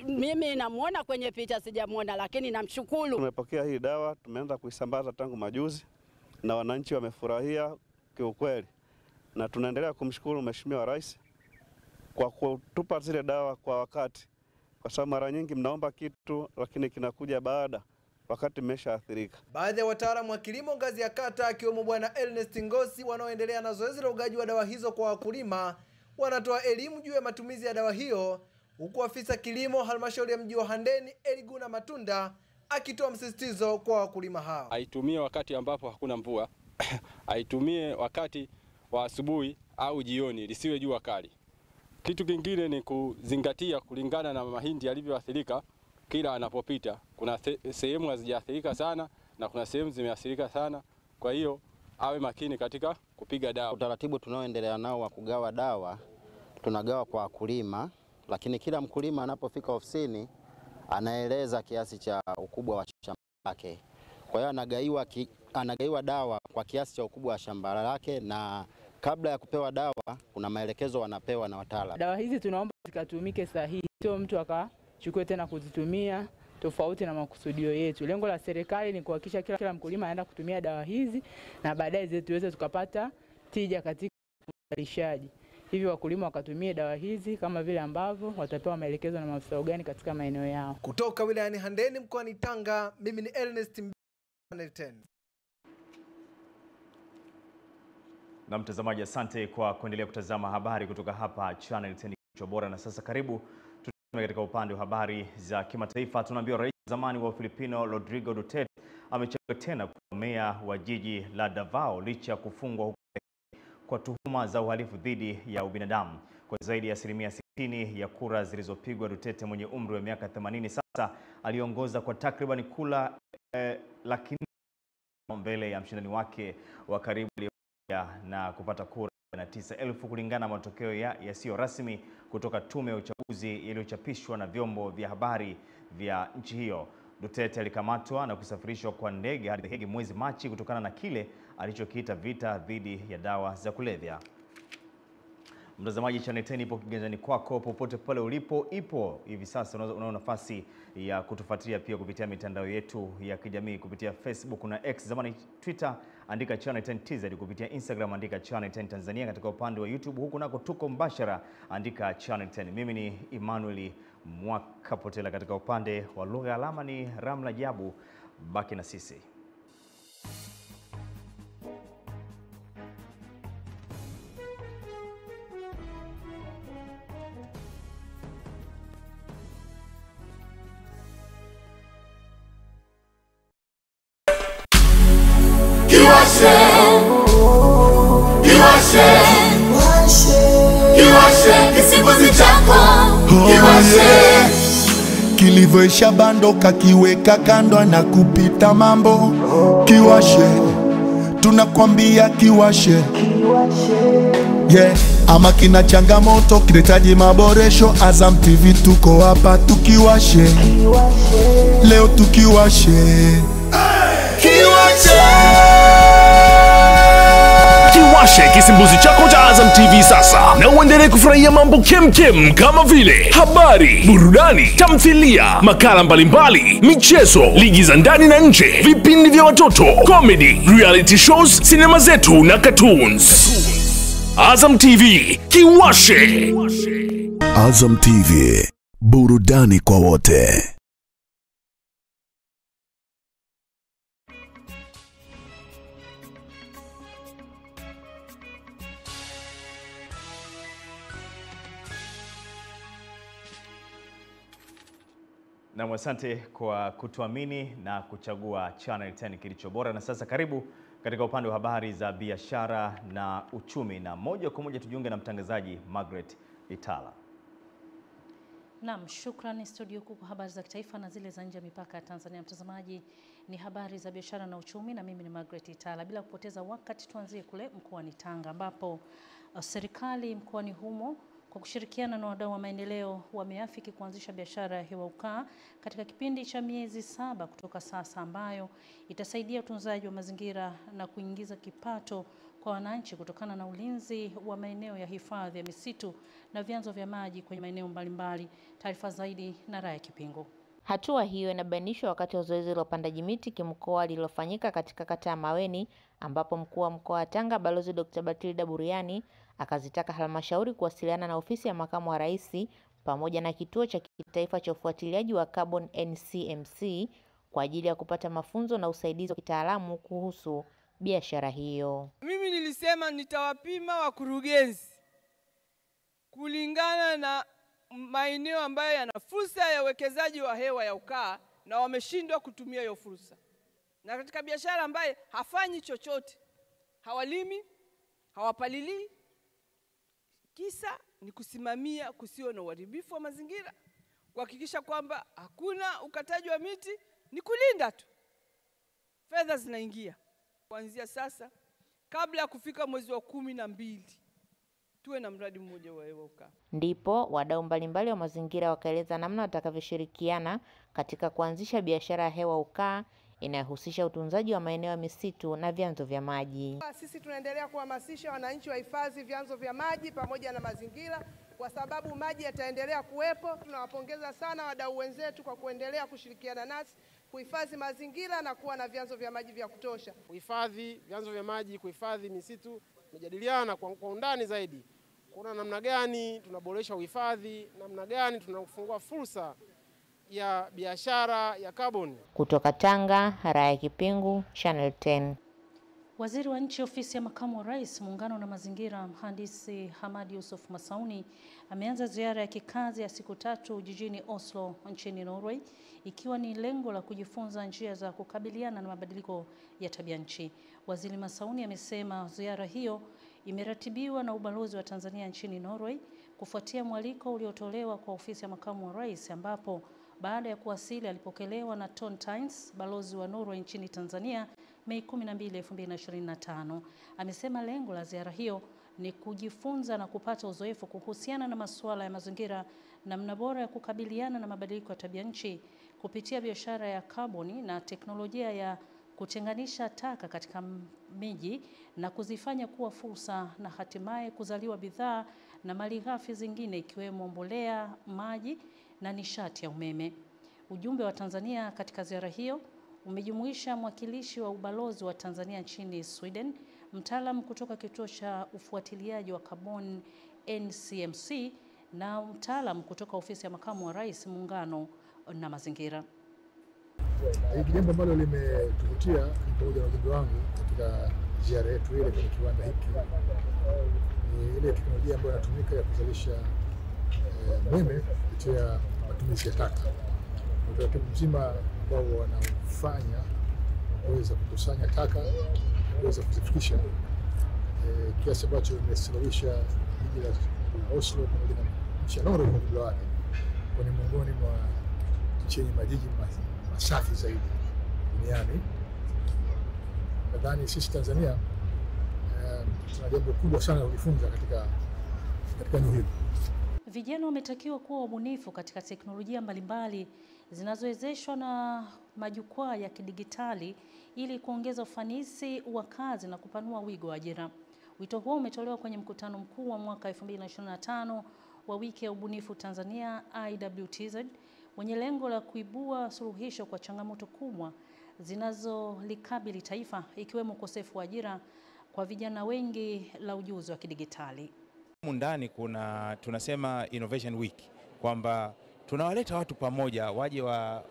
Mimi namuona kwenye picha, sijamuona, lakini namshukuru. Tumepokea hii dawa, tumeanza kuisambaza tangu majuzi na wananchi wamefurahia kiukweli, na tunaendelea kumshukuru mheshimiwa rais kwa kutupa zile dawa kwa wakati, kwa sababu mara nyingi mnaomba kitu lakini kinakuja baada wakati mmeshaathirika. Baadhi ya wataalamu wa kilimo ngazi ya kata akiwemo bwana Ernest Ngosi wanaoendelea na zoezi la ugaji wa dawa hizo kwa wakulima wanatoa elimu juu ya matumizi ya dawa hiyo, huku afisa kilimo halmashauri ya mji wa Handeni Eliguna Matunda akitoa msisitizo kwa wakulima hao. Aitumie wakati ambapo hakuna mvua, aitumie wakati wa asubuhi au jioni, lisiwe jua kali. Kitu kingine ni kuzingatia kulingana na mahindi yalivyoathirika kila anapopita. Kuna sehemu hazijaathirika sana na kuna sehemu zimeathirika sana, kwa hiyo awe makini katika kupiga dawa. Utaratibu tunaoendelea nao wa kugawa dawa, tunagawa kwa wakulima, lakini kila mkulima anapofika ofisini anaeleza kiasi cha ukubwa wa shamba lake. Kwa hiyo anagaiwa dawa kwa kiasi cha ukubwa wa shamba lake, na kabla ya kupewa dawa kuna maelekezo wanapewa na wataalamu. Dawa hizi tunaomba zikatumike sahihi, sio mtu akachukue tena kuzitumia tofauti na makusudio yetu. Lengo la serikali ni kuhakikisha kila mkulima anaenda kutumia dawa hizi na baadaye tuweze tukapata tija katika uzalishaji. Hivi wakulima wakatumie dawa hizi kama vile ambavyo watapewa maelekezo na maafisa ugani katika maeneo yao. Kutoka wilayani Handeni mkoani Tanga, mimi ni Ernest Channel 10. Na mtazamaji, asante kwa kuendelea kutazama habari kutoka hapa Channel 10 kichwa bora. Na sasa karibu tutazame katika upande wa habari za kimataifa. Tunaambiwa rais zamani wa Filipino Rodrigo Duterte amechaguliwa tena kuwa meya wa jiji la Davao licha ya kufungwa huko kwa tuhuma za uhalifu dhidi ya ubinadamu. Kwa zaidi ya 60% ya kura zilizopigwa, Duterte mwenye umri wa miaka 80 sasa aliongoza kwa takriban kula laki mbele ya mshindani wake wa karibu na kupata kura 9,000 kulingana na matokeo yasiyo rasmi kutoka tume ya uchaguzi yaliyochapishwa na vyombo vya habari vya nchi hiyo. Duterte alikamatwa na kusafirishwa kwa ndege hadi The Hague mwezi Machi kutokana na kile alichokiita vita dhidi ya dawa za kulevya. Mtazamaji, Channel 10 ipo kiganjani kwako popote pale ulipo. Ipo hivi sasa, unao nafasi ya kutufuatilia pia kupitia mitandao yetu ya kijamii kupitia Facebook na X, zamani Twitter, andika Channel 10 TZ, kupitia Instagram andika Channel 10 Tanzania, katika upande wa YouTube huku nako tuko mbashara, andika Channel 10. Mimi ni Emmanuel Mwakapotela, katika upande wa lugha alama ni Ramla Jabu. Baki na sisi. Kilivyoisha bando kakiweka kando na kupita mambo. Kiwashe, tunakwambia kiwashe. Yeah, ama kina changamoto kinahitaji maboresho, Azam TV tuko hapa tukiwashe. Leo tukiwashe. Kiwashe! Kiwashe kisimbuzi chako cha Azam TV sasa, na uendelee kufurahia mambo kemkem kama vile habari, burudani, tamthilia, makala mbalimbali, michezo, ligi za ndani na nje, vipindi vya watoto, comedy, reality shows, sinema zetu na cartoons. Azam TV, kiwashe. Azam TV, burudani kwa wote. Na asante kwa kutuamini na kuchagua Channel 10 kilicho bora. Na sasa karibu katika upande wa habari za biashara na uchumi, na moja kwa moja tujiunge na mtangazaji Margaret Itala. Naam, shukrani studio kuu kwa habari za kitaifa na zile za nje ya mipaka ya Tanzania. Mtazamaji, ni habari za biashara na uchumi na mimi ni Margaret Itala. Bila kupoteza wakati, tuanzie kule mkoani Tanga ambapo serikali mkoani humo kwa kushirikiana na wadau wa maendeleo wameafiki kuanzisha biashara ya hewa ukaa katika kipindi cha miezi 7 kutoka sasa, ambayo itasaidia utunzaji wa mazingira na kuingiza kipato kwa wananchi kutokana na ulinzi wa maeneo ya hifadhi ya misitu na vyanzo vya maji kwenye maeneo mbalimbali. Taarifa zaidi na Raya Kipingo. Hatua hiyo inabainishwa wakati wa zoezi la upandaji miti kimkoa lililofanyika katika kata ya Maweni, ambapo mkuu wa mkoa wa Tanga Balozi Dr. Batilda Buriani akazitaka halmashauri kuwasiliana na ofisi ya makamu wa rais pamoja na kituo cha kitaifa cha ufuatiliaji wa carbon NCMC kwa ajili ya kupata mafunzo na usaidizi wa kitaalamu kuhusu biashara hiyo. Mimi nilisema nitawapima wakurugenzi kulingana na maeneo ambayo yana fursa ya uwekezaji wa hewa ya ukaa na wameshindwa kutumia hiyo fursa. Na katika biashara ambaye hafanyi chochote, hawalimi, hawapalilii, kisa ni kusimamia kusio na uharibifu wa mazingira, kuhakikisha kwamba hakuna ukataji wa miti, ni kulinda tu. Fedha zinaingia. Kuanzia sasa, kabla ya kufika mwezi wa 12, tuwe na mradi mmoja wa hewa ukaa. Ndipo wadau mbalimbali wa mazingira wakaeleza namna watakavyoshirikiana katika kuanzisha biashara ya hewa ukaa inayohusisha utunzaji wa maeneo ya misitu na vyanzo vya maji. Sisi tunaendelea kuhamasisha wananchi wahifadhi vyanzo vya maji pamoja na mazingira, kwa sababu maji yataendelea kuwepo. Tunawapongeza sana wadau wenzetu kwa kuendelea kushirikiana nasi kuhifadhi mazingira na kuwa na vyanzo vya maji vya kutosha. Kuhifadhi vyanzo vya maji, kuhifadhi misitu, tumejadiliana kwa undani zaidi. Kuna namna gani tunaboresha uhifadhi, namna gani tunafungua fursa ya biashara ya carbon. Kutoka Tanga, Raya Kipingu, Channel 10. Waziri wa Nchi Ofisi ya Makamu wa Rais, Muungano na Mazingira, Mhandisi Hamad Yusuf Masauni ameanza ziara ya kikazi ya siku 3 jijini Oslo nchini Norway, ikiwa ni lengo la kujifunza njia za kukabiliana na mabadiliko ya tabia nchi. Waziri Masauni amesema ziara hiyo imeratibiwa na ubalozi wa Tanzania nchini Norway kufuatia mwaliko uliotolewa kwa Ofisi ya Makamu wa Rais, ambapo baada ya kuwasili alipokelewa na Ton Tynes, balozi wa Norway nchini Tanzania, Mei 12, 2025. Amesema lengo la ziara hiyo ni kujifunza na kupata uzoefu kuhusiana na masuala ya mazingira, namna bora ya kukabiliana na mabadiliko ya tabia nchi kupitia biashara ya kaboni na teknolojia ya kutenganisha taka katika miji na kuzifanya kuwa fursa, na hatimaye kuzaliwa bidhaa na malighafi zingine ikiwemo mbolea, maji na nishati ya umeme. Ujumbe wa Tanzania katika ziara hiyo umejumuisha mwakilishi wa ubalozi wa Tanzania nchini Sweden, mtaalamu kutoka kituo cha ufuatiliaji wa carbon NCMC na mtaalamu kutoka Ofisi ya Makamu wa Rais, Muungano na Mazingira. Jambo ambalo limetuvutia pamoja na ujumbe wangu katika ziara yetu ile kwenye kiwanda hiki ni ile teknolojia ambayo inatumika ya kuzalisha umeme kupitia matumizi ya taka. Utaratibu mzima ambao wanaofanya kuweza kukusanya taka, kuweza kuzifikisha kiasi ambacho imesuluhisha jiji la Oslo pamoja na nchi ya Norway kwa ujumla wake, kwa ni miongoni mwa nchi yenye majiji masafi zaidi duniani. Nadhani sisi Tanzania tuna jambo kubwa sana kujifunza katika eneo hili. Vijana wametakiwa kuwa wabunifu katika teknolojia mbalimbali zinazowezeshwa na majukwaa ya kidigitali ili kuongeza ufanisi wa kazi na kupanua wigo wa ajira. Wito huo umetolewa kwenye mkutano mkuu wa mwaka 2025 wa wiki ya ubunifu Tanzania IWTZ, wenye lengo la kuibua suluhisho kwa changamoto kubwa zinazolikabili taifa, ikiwemo ukosefu wa ajira kwa vijana wengi la ujuzi wa kidigitali. Ndani tunasema Innovation Week, kwamba tunawaleta watu pamoja waje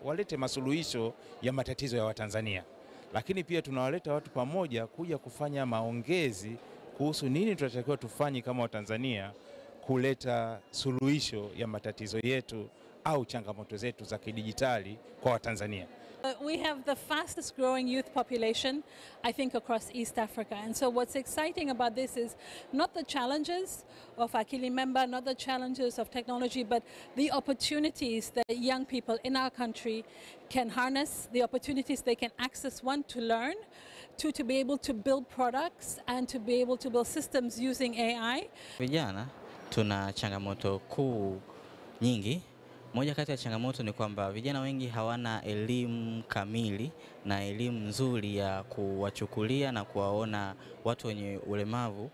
walete masuluhisho ya matatizo ya Watanzania, lakini pia tunawaleta watu pamoja kuja kufanya maongezi kuhusu nini tunatakiwa tufanye kama Watanzania kuleta suluhisho ya matatizo yetu au changamoto zetu za kidijitali kwa Watanzania. We have the fastest growing youth population, I think, across East Africa. And so what's exciting about this is not the challenges of Akili Member, not the challenges of technology, but the opportunities that young people in our country can harness, the opportunities they can access, one, to learn, two, to be able to build products, and to be able to build systems using AI. Vijana tuna changamoto kuu nyingi. Moja kati ya changamoto ni kwamba vijana wengi hawana elimu kamili na elimu nzuri ya kuwachukulia na kuwaona watu wenye ulemavu,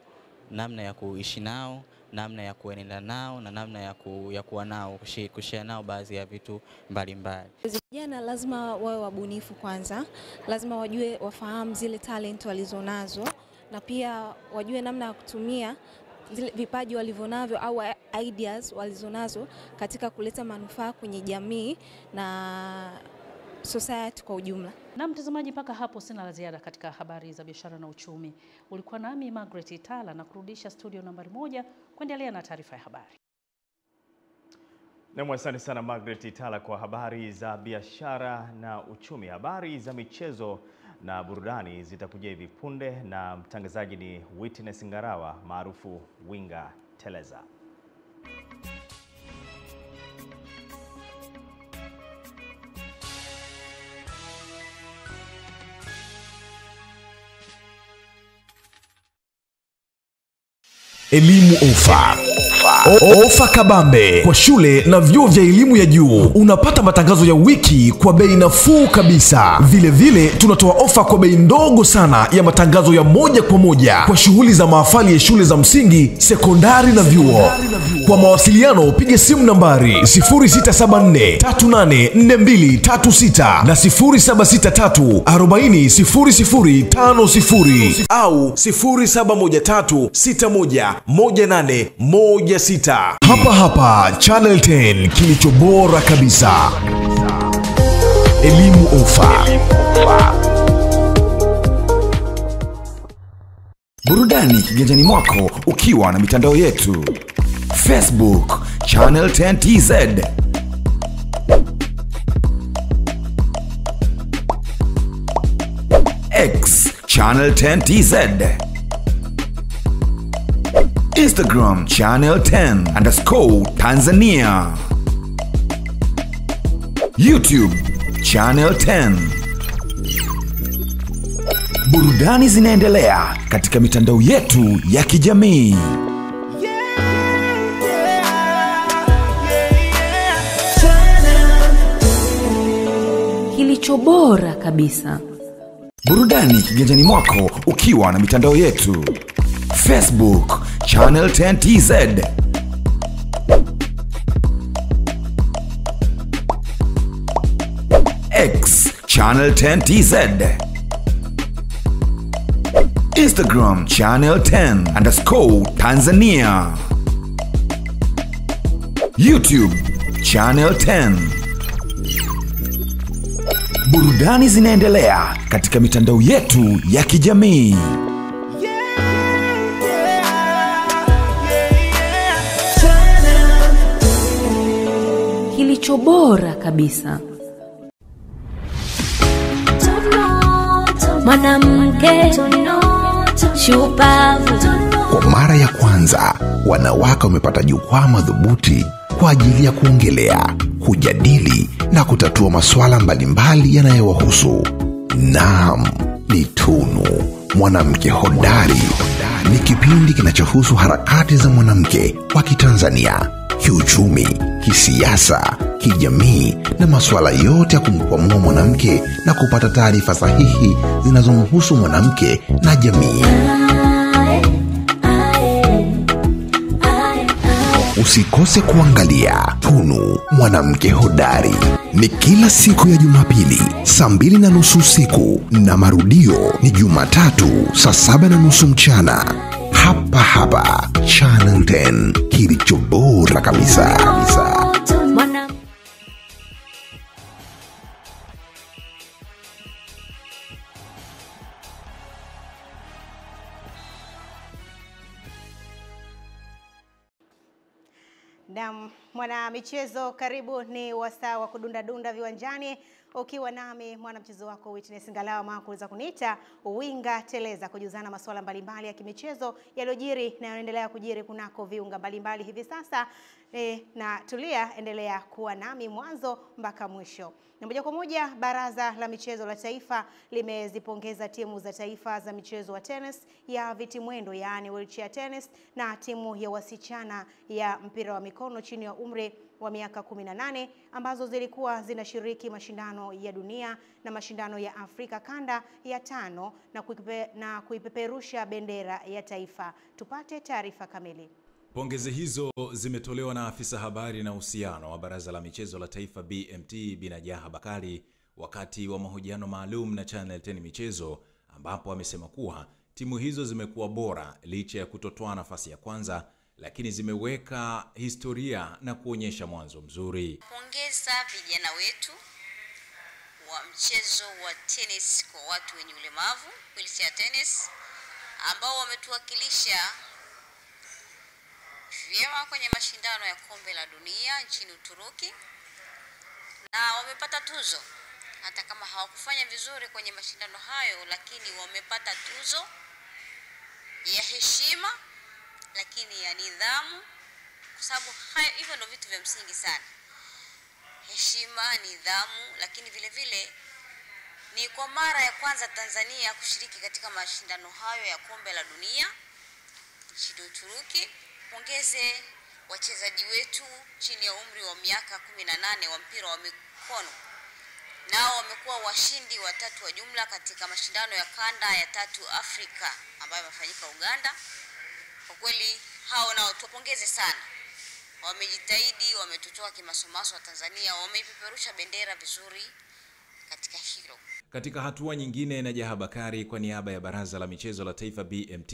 namna ya kuishi nao, namna ya kuenenda nao na namna ya kuwa nao, kushare nao baadhi ya vitu mbalimbali. Vijana lazima wawe wabunifu kwanza, lazima wajue, wafahamu zile talent walizonazo, na pia wajue namna ya kutumia zile vipaji walivyonavyo au ideas walizonazo katika kuleta manufaa kwenye jamii na society kwa ujumla. Na mtazamaji, mpaka hapo sina la ziada katika habari za biashara na uchumi. Ulikuwa nami Margaret Itala na kurudisha studio nambari 1 kuendelea na taarifa ya habari. Na asante sana Margaret Itala kwa habari za biashara na uchumi. Habari za michezo na burudani zitakuja hivi punde, na mtangazaji ni Witness Ngarawa maarufu Winga Teleza. Elimu Ofa. Ofa kabambe kwa shule na vyuo vya elimu ya juu. Unapata matangazo ya wiki kwa bei nafuu kabisa. Vile vile tunatoa ofa kwa bei ndogo sana ya matangazo ya moja kwa moja kwa shughuli za mahafali ya shule za msingi, sekondari na vyuo. Kwa mawasiliano piga simu nambari 0674384236 na 0763400050 au 0713611816. Hapa Channel 10, kilicho bora kabisa. Elimu Ofa. Burudani kiganjani mwako ukiwa na mitandao yetu. Facebook Channel 10 TZ, X Channel 10 TZ, Instagram Channel 10_Tanzania, YouTube Channel 10. Burudani zinaendelea katika mitandao yetu ya kijamii. Kilicho bora kabisa. Burudani kiganjani mwako ukiwa na mitandao yetu. Facebook Channel 10 TZ, X Channel 10 TZ, Instagram Channel 10_Tanzania, YouTube Channel 10. Burudani zinaendelea katika mitandao yetu ya kijamii. Kilicho bora kabisa. Mwanamke shupavu. Kwa mara ya kwanza, wanawake wamepata jukwaa madhubuti kwa ajili ya kuongelea, kujadili na kutatua masuala mbalimbali yanayowahusu. Naam, ni Tunu, mwanamke hodari. Ni kipindi kinachohusu harakati za mwanamke wa Kitanzania, kiuchumi, kisiasa, kijamii na masuala yote ya kumkwamua mwanamke na kupata taarifa sahihi zinazomhusu mwanamke na jamii. Usikose kuangalia Tunu, mwanamke hodari. Ni kila siku ya Jumapili saa 2:30 usiku na marudio ni Jumatatu saa 7:30 mchana. Hapa Channel 10, kilicho bora kabisa. Na mwana michezo, karibu ni wasaa wa kudunda dunda viwanjani, ukiwa nami mwana mchezo wako Witness Ngalawa, ama kuweza kuniita winga teleza, kujuzana masuala mbalimbali ya kimichezo yaliyojiri na yanaendelea kujiri kunako viunga mbalimbali hivi sasa. Na tulia, endelea kuwa nami mwanzo mpaka mwisho. Na moja kwa moja, Baraza la Michezo la Taifa limezipongeza timu za taifa za michezo wa tennis ya vitimwendo, yaani wheelchair tennis, na timu ya wasichana ya mpira wa mikono chini ya umri wa miaka 18 ambazo zilikuwa zinashiriki mashindano ya dunia na mashindano ya Afrika kanda ya 5 na kuipeperusha bendera ya taifa. Tupate taarifa kamili. Pongezi hizo zimetolewa na afisa habari na uhusiano wa Baraza la Michezo la Taifa BMT Binajaha Bakari wakati wa mahojiano maalum na Channel 10 Michezo, ambapo amesema kuwa timu hizo zimekuwa bora licha ya kutotoa nafasi ya kwanza, lakini zimeweka historia na kuonyesha mwanzo mzuri. Pongeza vijana wetu wa mchezo wa tennis kwa watu wenye ulemavu, wheelchair tennis, ambao wametuwakilisha vyema kwenye mashindano ya kombe la dunia nchini Uturuki na wamepata tuzo. Hata kama hawakufanya vizuri kwenye mashindano hayo, lakini wamepata tuzo ya heshima, lakini ya nidhamu, kwa sababu hivyo ndio vitu vya msingi sana. Heshima, nidhamu, lakini vile vile ni kwa mara ya kwanza Tanzania kushiriki katika mashindano hayo ya kombe la dunia nchini Uturuki. Pongeze wachezaji wetu chini ya umri wa miaka 18 wa mpira wa mikono. Nao wamekuwa washindi watatu wa jumla katika mashindano ya kanda ya 3 Afrika ambayo yamefanyika Uganda. Kwa kweli hao nao tupongeze sana. Wamejitahidi, wametutoa kimasomaso wa Tanzania, wameipeperusha bendera vizuri katika hilo. Katika hatua nyingine, Najaha Bakari kwa niaba ya Baraza la Michezo la Taifa BMT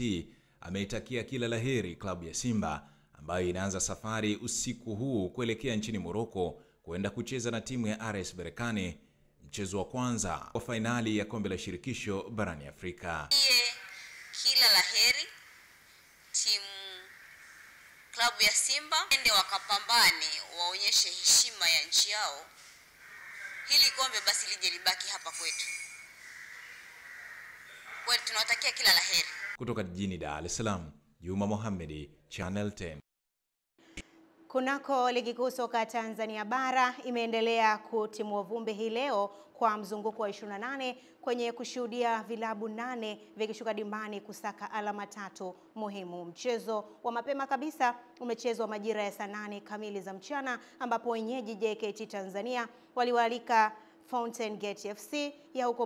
ameitakia kila laheri klabu ya Simba ambayo inaanza safari usiku huu kuelekea nchini Morocco kwenda kucheza na timu ya RS Berkane, mchezo wa kwanza wa fainali ya kombe la shirikisho barani Afrika. Kila laheri timu klabu ya Simba, ende wakapambane, waonyeshe heshima ya nchi yao. Hili kombe basi lije libaki hapa kwetu. Kwa hiyo tunawatakia kila laheri. Kutoka jijini Dar es Salaam, Juma Mohamedi, Channel 10. Kunako ligi kuu soka Tanzania bara imeendelea kutimua vumbi hii leo kwa mzunguko wa 28 kwenye kushuhudia vilabu 8 vikishuka dimbani kusaka alama 3 muhimu. Mchezo wa mapema kabisa umechezwa majira ya saa 8 kamili za mchana, ambapo wenyeji JKT Tanzania waliwaalika Fountain Gate FC ya huko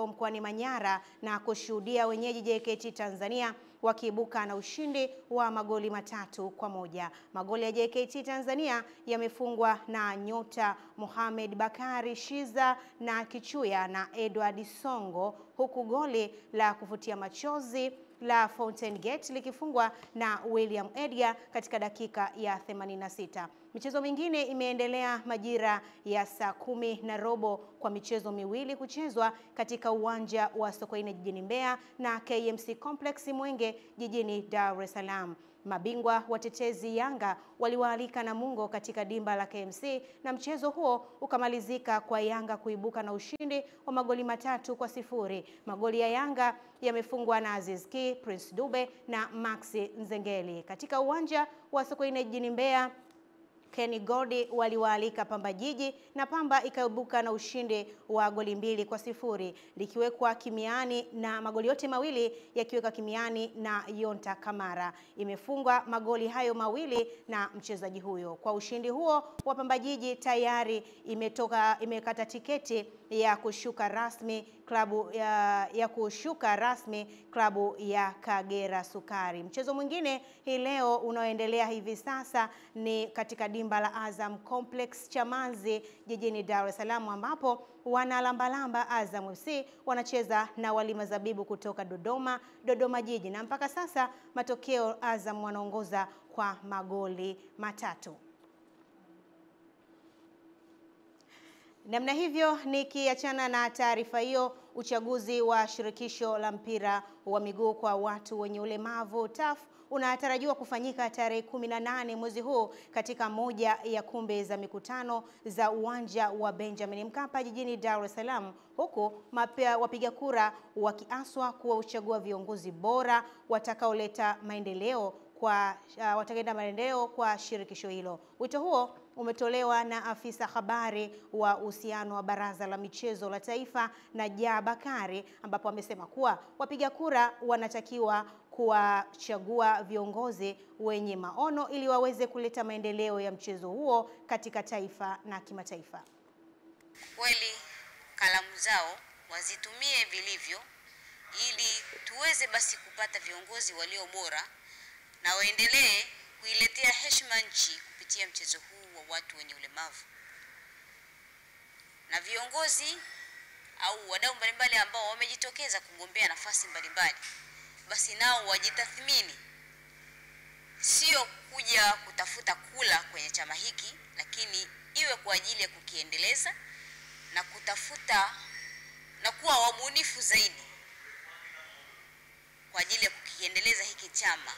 mkoani Manyara na kushuhudia wenyeji JKT Tanzania wakiibuka na ushindi wa magoli 3-1. Magoli ya JKT Tanzania yamefungwa na nyota Mohamed Bakari Shiza na Kichuya na Edward Songo, huku goli la kufutia machozi la Fountain Gate likifungwa na William Edgar katika dakika ya 86. Michezo mingine imeendelea majira ya saa 10:15 kwa michezo miwili kuchezwa katika uwanja wa Sokoine jijini Mbeya na KMC Complex Mwenge jijini Dar es Salaam. Mabingwa watetezi Yanga waliwaalika Namungo katika dimba la KMC na mchezo huo ukamalizika kwa Yanga kuibuka na ushindi wa magoli 3-0. Magoli ya Yanga yamefungwa na Aziz Ki, Prince Dube na Maxi Nzengeli. Katika uwanja wa Sokoine jijini Mbeya, Kenny Gordy waliwaalika Pamba Jiji na Pamba ikaibuka na ushindi wa goli 2-0, likiwekwa kimiani na magoli yote mawili yakiweka kimiani na Yonta Kamara. Imefungwa magoli hayo mawili na mchezaji huyo. Kwa ushindi huo wa Pamba Jiji tayari imekata tiketi ya kushuka rasmi klabu ya Kagera Sukari. Mchezo mwingine hii leo unaoendelea hivi sasa ni katika dimba la Azam Complex Chamazi jijini Dar es Salaam, ambapo wanalambalamba Azam FC wanacheza na Walima Zabibu kutoka Dodoma Jiji, na mpaka sasa matokeo Azam wanaongoza kwa magoli 3. Namna hivyo, nikiachana na taarifa hiyo, uchaguzi wa shirikisho la mpira wa miguu kwa watu wenye ulemavu TAF unatarajiwa kufanyika tarehe 18 mwezi huu katika moja ya kumbi za mikutano za uwanja wa Benjamin Mkapa jijini Dar es Salaam, huku wapiga kura wakiaswa kuchagua viongozi bora watakaoleta maendeleo kwa shirikisho hilo. Wito huo umetolewa na afisa habari wa uhusiano wa Baraza la Michezo la Taifa Najaa Bakari, ambapo amesema kuwa wapiga kura wanatakiwa kuwachagua viongozi wenye maono ili waweze kuleta maendeleo ya mchezo huo katika taifa na kimataifa. Kweli kalamu zao wazitumie vilivyo ili tuweze basi kupata viongozi walio bora na waendelee kuiletea heshima nchi kupitia mchezo huu wa watu wenye ulemavu. Na viongozi au wadau mbalimbali ambao wamejitokeza kugombea nafasi mbalimbali, basi nao wajitathmini, sio kuja kutafuta kula kwenye chama hiki, lakini iwe kwa ajili ya kukiendeleza na kutafuta na kuwa wabunifu zaidi kwa ajili ya kukiendeleza hiki chama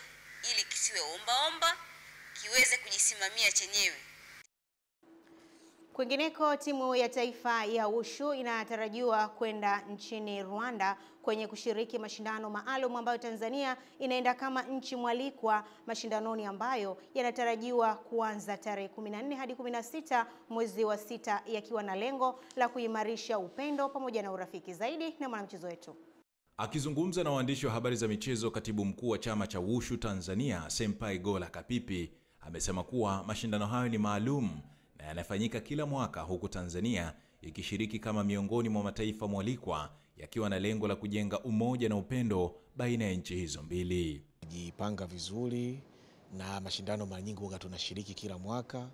ili kisiwe omba kiweze kujisimamia chenyewe. Kwingineko, timu ya taifa ya Wushu inatarajiwa kwenda nchini Rwanda kwenye kushiriki mashindano maalum ambayo Tanzania inaenda kama nchi mwalikwa, mashindanoni ambayo yanatarajiwa kuanza tarehe 14 hadi 16 mwezi wa 6, yakiwa na lengo la kuimarisha upendo pamoja na urafiki. Zaidi na mwanamchezo wetu. Akizungumza na waandishi wa habari za michezo, katibu mkuu wa chama cha Wushu Tanzania Senpai Gola Kapipi amesema kuwa mashindano hayo ni maalum na yanafanyika kila mwaka, huku Tanzania ikishiriki kama miongoni mwa mataifa mwalikwa, yakiwa na lengo la kujenga umoja na upendo baina ya nchi hizo mbili. Jipanga vizuri, na mashindano mara nyingi huwa tunashiriki kila mwaka,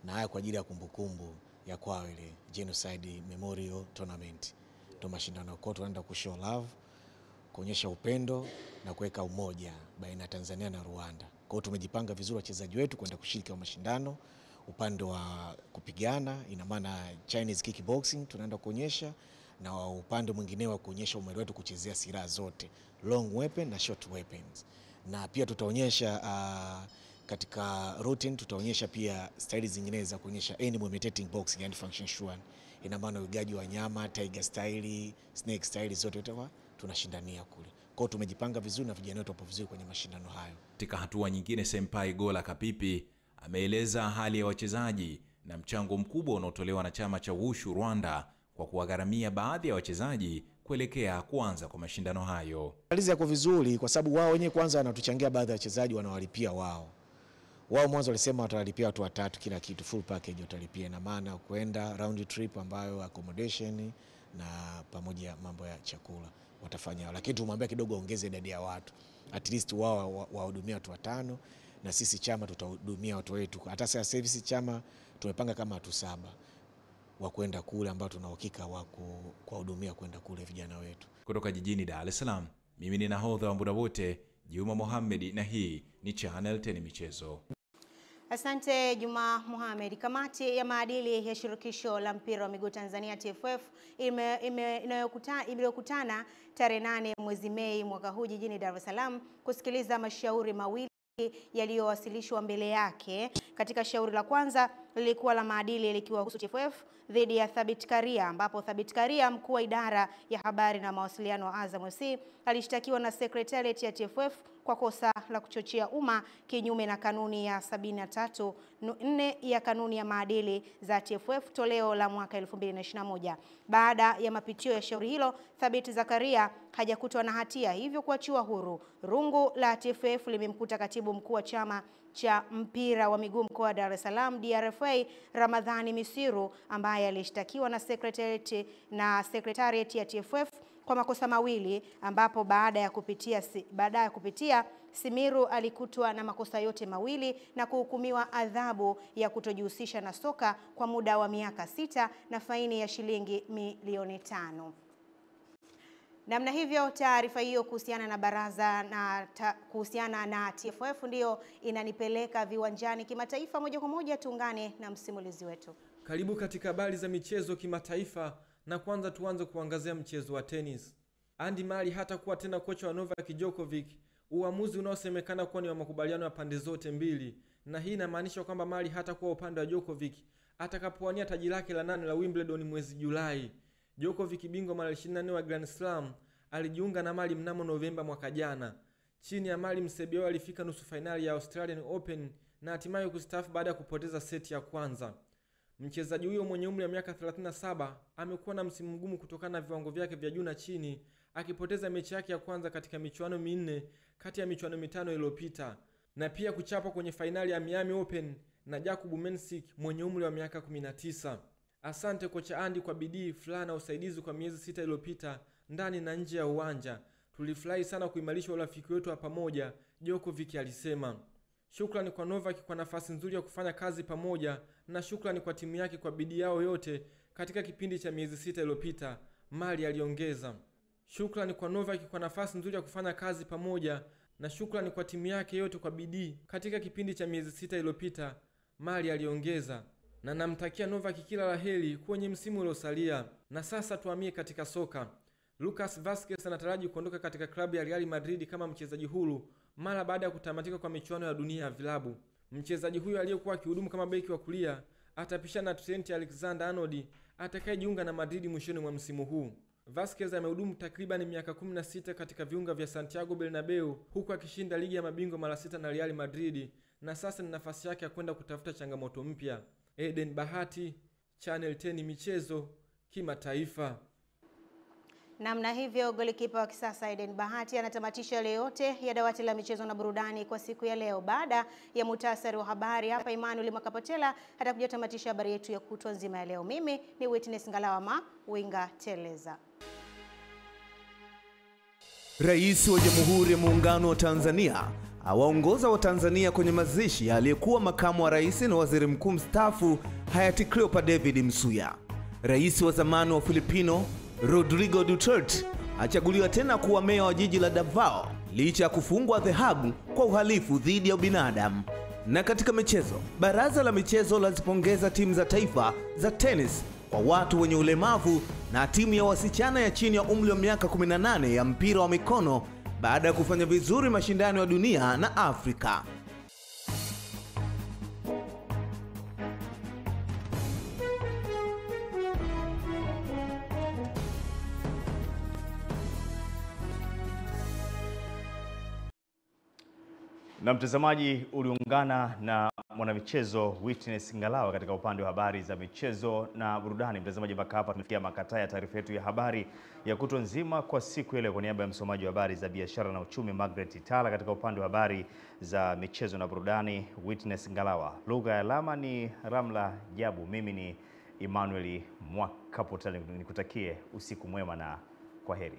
na haya kwa ajili ya kumbukumbu ya kwao ile Genocide Memorial Tournament. Ndio mashindano kwa tunaenda kushow love, kuonyesha upendo na kuweka umoja baina ya Tanzania na Rwanda. Kwa hiyo tumejipanga vizuri wachezaji wetu kwenda kushiriki wa mashindano. Upande wa kupigana, ina maana Chinese kickboxing tunaenda kuonyesha, na upande mwingine wa kuonyesha umahiri wetu kuchezea silaha zote, long weapon na short weapons. Na pia tutaonyesha katika routine tutaonyesha pia staili zingine za kuonyesha animal imitating boxing, yani function shuan. Ina maana ugaji wa nyama, tiger style, snake style zote tunashindania kule. Kwa hiyo tumejipanga vizuri na vijana wetu wapo vizuri kwenye mashindano hayo. Katika hatua nyingine, Senpai Gola Kapipi ameeleza hali ya wachezaji na mchango mkubwa unaotolewa na chama cha Wushu Rwanda kwa kuwagharamia baadhi ya wachezaji kuelekea kuanza kwa mashindano hayo. Aliza yako vizuri kwa sababu wao wenyewe kwanza wanatuchangia baadhi ya wachezaji, wanawalipia wao. Wao mwanzo walisema watalipia watu watatu kila kitu, full package watalipia, na maana kwenda round trip ambayo accommodation na pamoja mambo ya chakula watafanya. Lakini tumwambia kidogo ongeze idadi ya watu. At least wao wahudumia watu 5 na sisi chama tutahudumia watu wetu. Hata sasa service chama tumepanga kama watu 7 wa kwenda kule ambao tuna uhakika wa kuwahudumia kwenda kule vijana wetu. Kutoka jijini Dar es Salaam, mimi ni nahodha wa muda wote Juma Mohamed, na hii ni Channel 10 Michezo. Asante Juma Mohamed. Kamati ya maadili ya shirikisho la mpira wa miguu Tanzania TFF iliyokutana tarehe 8 mwezi Mei mwaka huu jijini Dar es Salaam kusikiliza mashauri mawili yaliyowasilishwa mbele yake. Katika shauri la kwanza lilikuwa la maadili likiwahusu TFF dhidi ya Thabit Karia, ambapo Thabit Karia, mkuu wa idara ya habari na mawasiliano wa Azam FC, alishtakiwa na Secretariat ya TFF kwa kosa la kuchochea umma kinyume na kanuni ya 73(4) ya kanuni ya maadili za TFF toleo la mwaka 2021. Baada ya mapitio ya shauri hilo, Thabit Zakaria hajakutwa na hatia, hivyo kuachiwa huru. Rungu la TFF limemkuta katibu mkuu wa chama cha mpira wa miguu mkoa wa Dar es Salaam DRFA Ramadhani Misiru, ambaye alishtakiwa na Secretariat ya TFF kwa makosa mawili, ambapo baada ya kupitia Simiru alikutwa na makosa yote mawili na kuhukumiwa adhabu ya kutojihusisha na soka kwa muda wa miaka 6 na faini ya shilingi milioni 5. Namna hivyo, taarifa hiyo kuhusiana na baraza na kuhusiana na TFF ndio inanipeleka viwanjani kimataifa. Moja kwa moja tuungane na msimulizi wetu. Karibu katika habari za michezo kimataifa, na kwanza tuanze kuangazia mchezo wa tennis. Andy Murray hatakuwa tena kocha wa Novak Djokovic uamuzi unaosemekana kuwa ni wa makubaliano ya pande zote mbili, na hii inamaanisha kwamba Mali hatakuwa upande wa Djokovic atakapowania taji lake la 8 la Wimbledon mwezi Julai. Djokovic, bingwa mara 24 wa Grand Slam, alijiunga na Mali mnamo Novemba mwaka jana. Chini ya Mali, Mserbia alifika nusu finali ya Australian Open na hatimaye kustaafu baada ya kupoteza seti ya kwanza. Mchezaji huyo mwenye umri wa miaka 37 amekuwa na msimu mgumu kutokana na viwango vyake vya juu na chini, akipoteza mechi yake ya kwanza katika michuano minne kati ya michuano mitano iliyopita, na pia kuchapa kwenye fainali ya Miami Open na Jakub Mensik mwenye umri wa miaka 19. Asante kocha Andy kwa bidii, furaha na usaidizi kwa miezi 6 iliyopita ndani na nje ya uwanja. Tulifurahi sana kuimarisha urafiki wetu wa pamoja, Djokovic alisema. Shukrani kwa Novak kwa nafasi nzuri ya kufanya kazi pamoja, na shukrani kwa timu yake kwa bidii yao yote katika kipindi cha miezi 6 iliyopita, Mali aliongeza. Shukrani kwa Novak kwa nafasi nzuri ya kufanya kazi pamoja, na shukrani kwa timu yake yote kwa bidii katika kipindi cha miezi 6 iliyopita, Mali aliongeza. Na namtakia Novak kila laheri kwenye msimu uliosalia. Na sasa tuhamie katika soka. Lucas Vazquez anataraji kuondoka katika klabu ya Real Madrid kama mchezaji huru mara baada ya kutamatika kwa michuano ya dunia ya vilabu. Mchezaji huyo aliyekuwa akihudumu kama beki wa kulia atapishana na Trent Alexander-Arnold atakayejiunga na Madrid mwishoni mwa msimu huu. Vazquez amehudumu takriban miaka 16 katika viunga vya Santiago Bernabeu huku akishinda ligi ya mabingwa mara 6 na Real Madrid, na sasa ni nafasi yake ya kwenda kutafuta changamoto mpya. Eden Bahati, Channel 10 michezo kimataifa. Namna hivyo golikipa wa kisasa Eden Bahati anatamatisha yale yote ya dawati la michezo na burudani kwa siku ya leo. Baada ya muhtasari wa habari hapa, Emmanuel Makapotela atakuja tamatisha habari yetu ya kutwa nzima ya leo. Mimi ni Witness Ngalawa Winga Teleza. Rais wa Jamhuri ya Muungano wa Tanzania awaongoza wa Tanzania kwenye mazishi aliyekuwa makamu wa rais na waziri mkuu mstaafu hayati Cleopa David Msuya. Rais wa zamani wa Filipino Rodrigo Duterte achaguliwa tena kuwa meya wa jiji la Davao licha ya kufungwa The Hague kwa uhalifu dhidi ya ubinadamu. Na katika michezo, baraza la michezo lazipongeza timu za taifa za tennis kwa watu wenye ulemavu na timu ya wasichana ya chini ya umri wa miaka 18 ya mpira wa mikono baada ya kufanya vizuri mashindano ya dunia na Afrika. Na mtazamaji, uliungana na mwanamichezo Witness Ngalawa katika upande wa habari za michezo na burudani. Mtazamaji, mpaka hapa tumefikia makataa ya taarifa yetu ya habari ya kutwa nzima kwa siku ile. Kwa niaba ya msomaji wa habari za biashara na uchumi Margaret Itala, katika upande wa habari za michezo na burudani Witness Ngalawa, lugha ya alama ni Ramla Jabu, mimi ni Emmanuel Mwakapotela, nikutakie usiku mwema na kwaheri.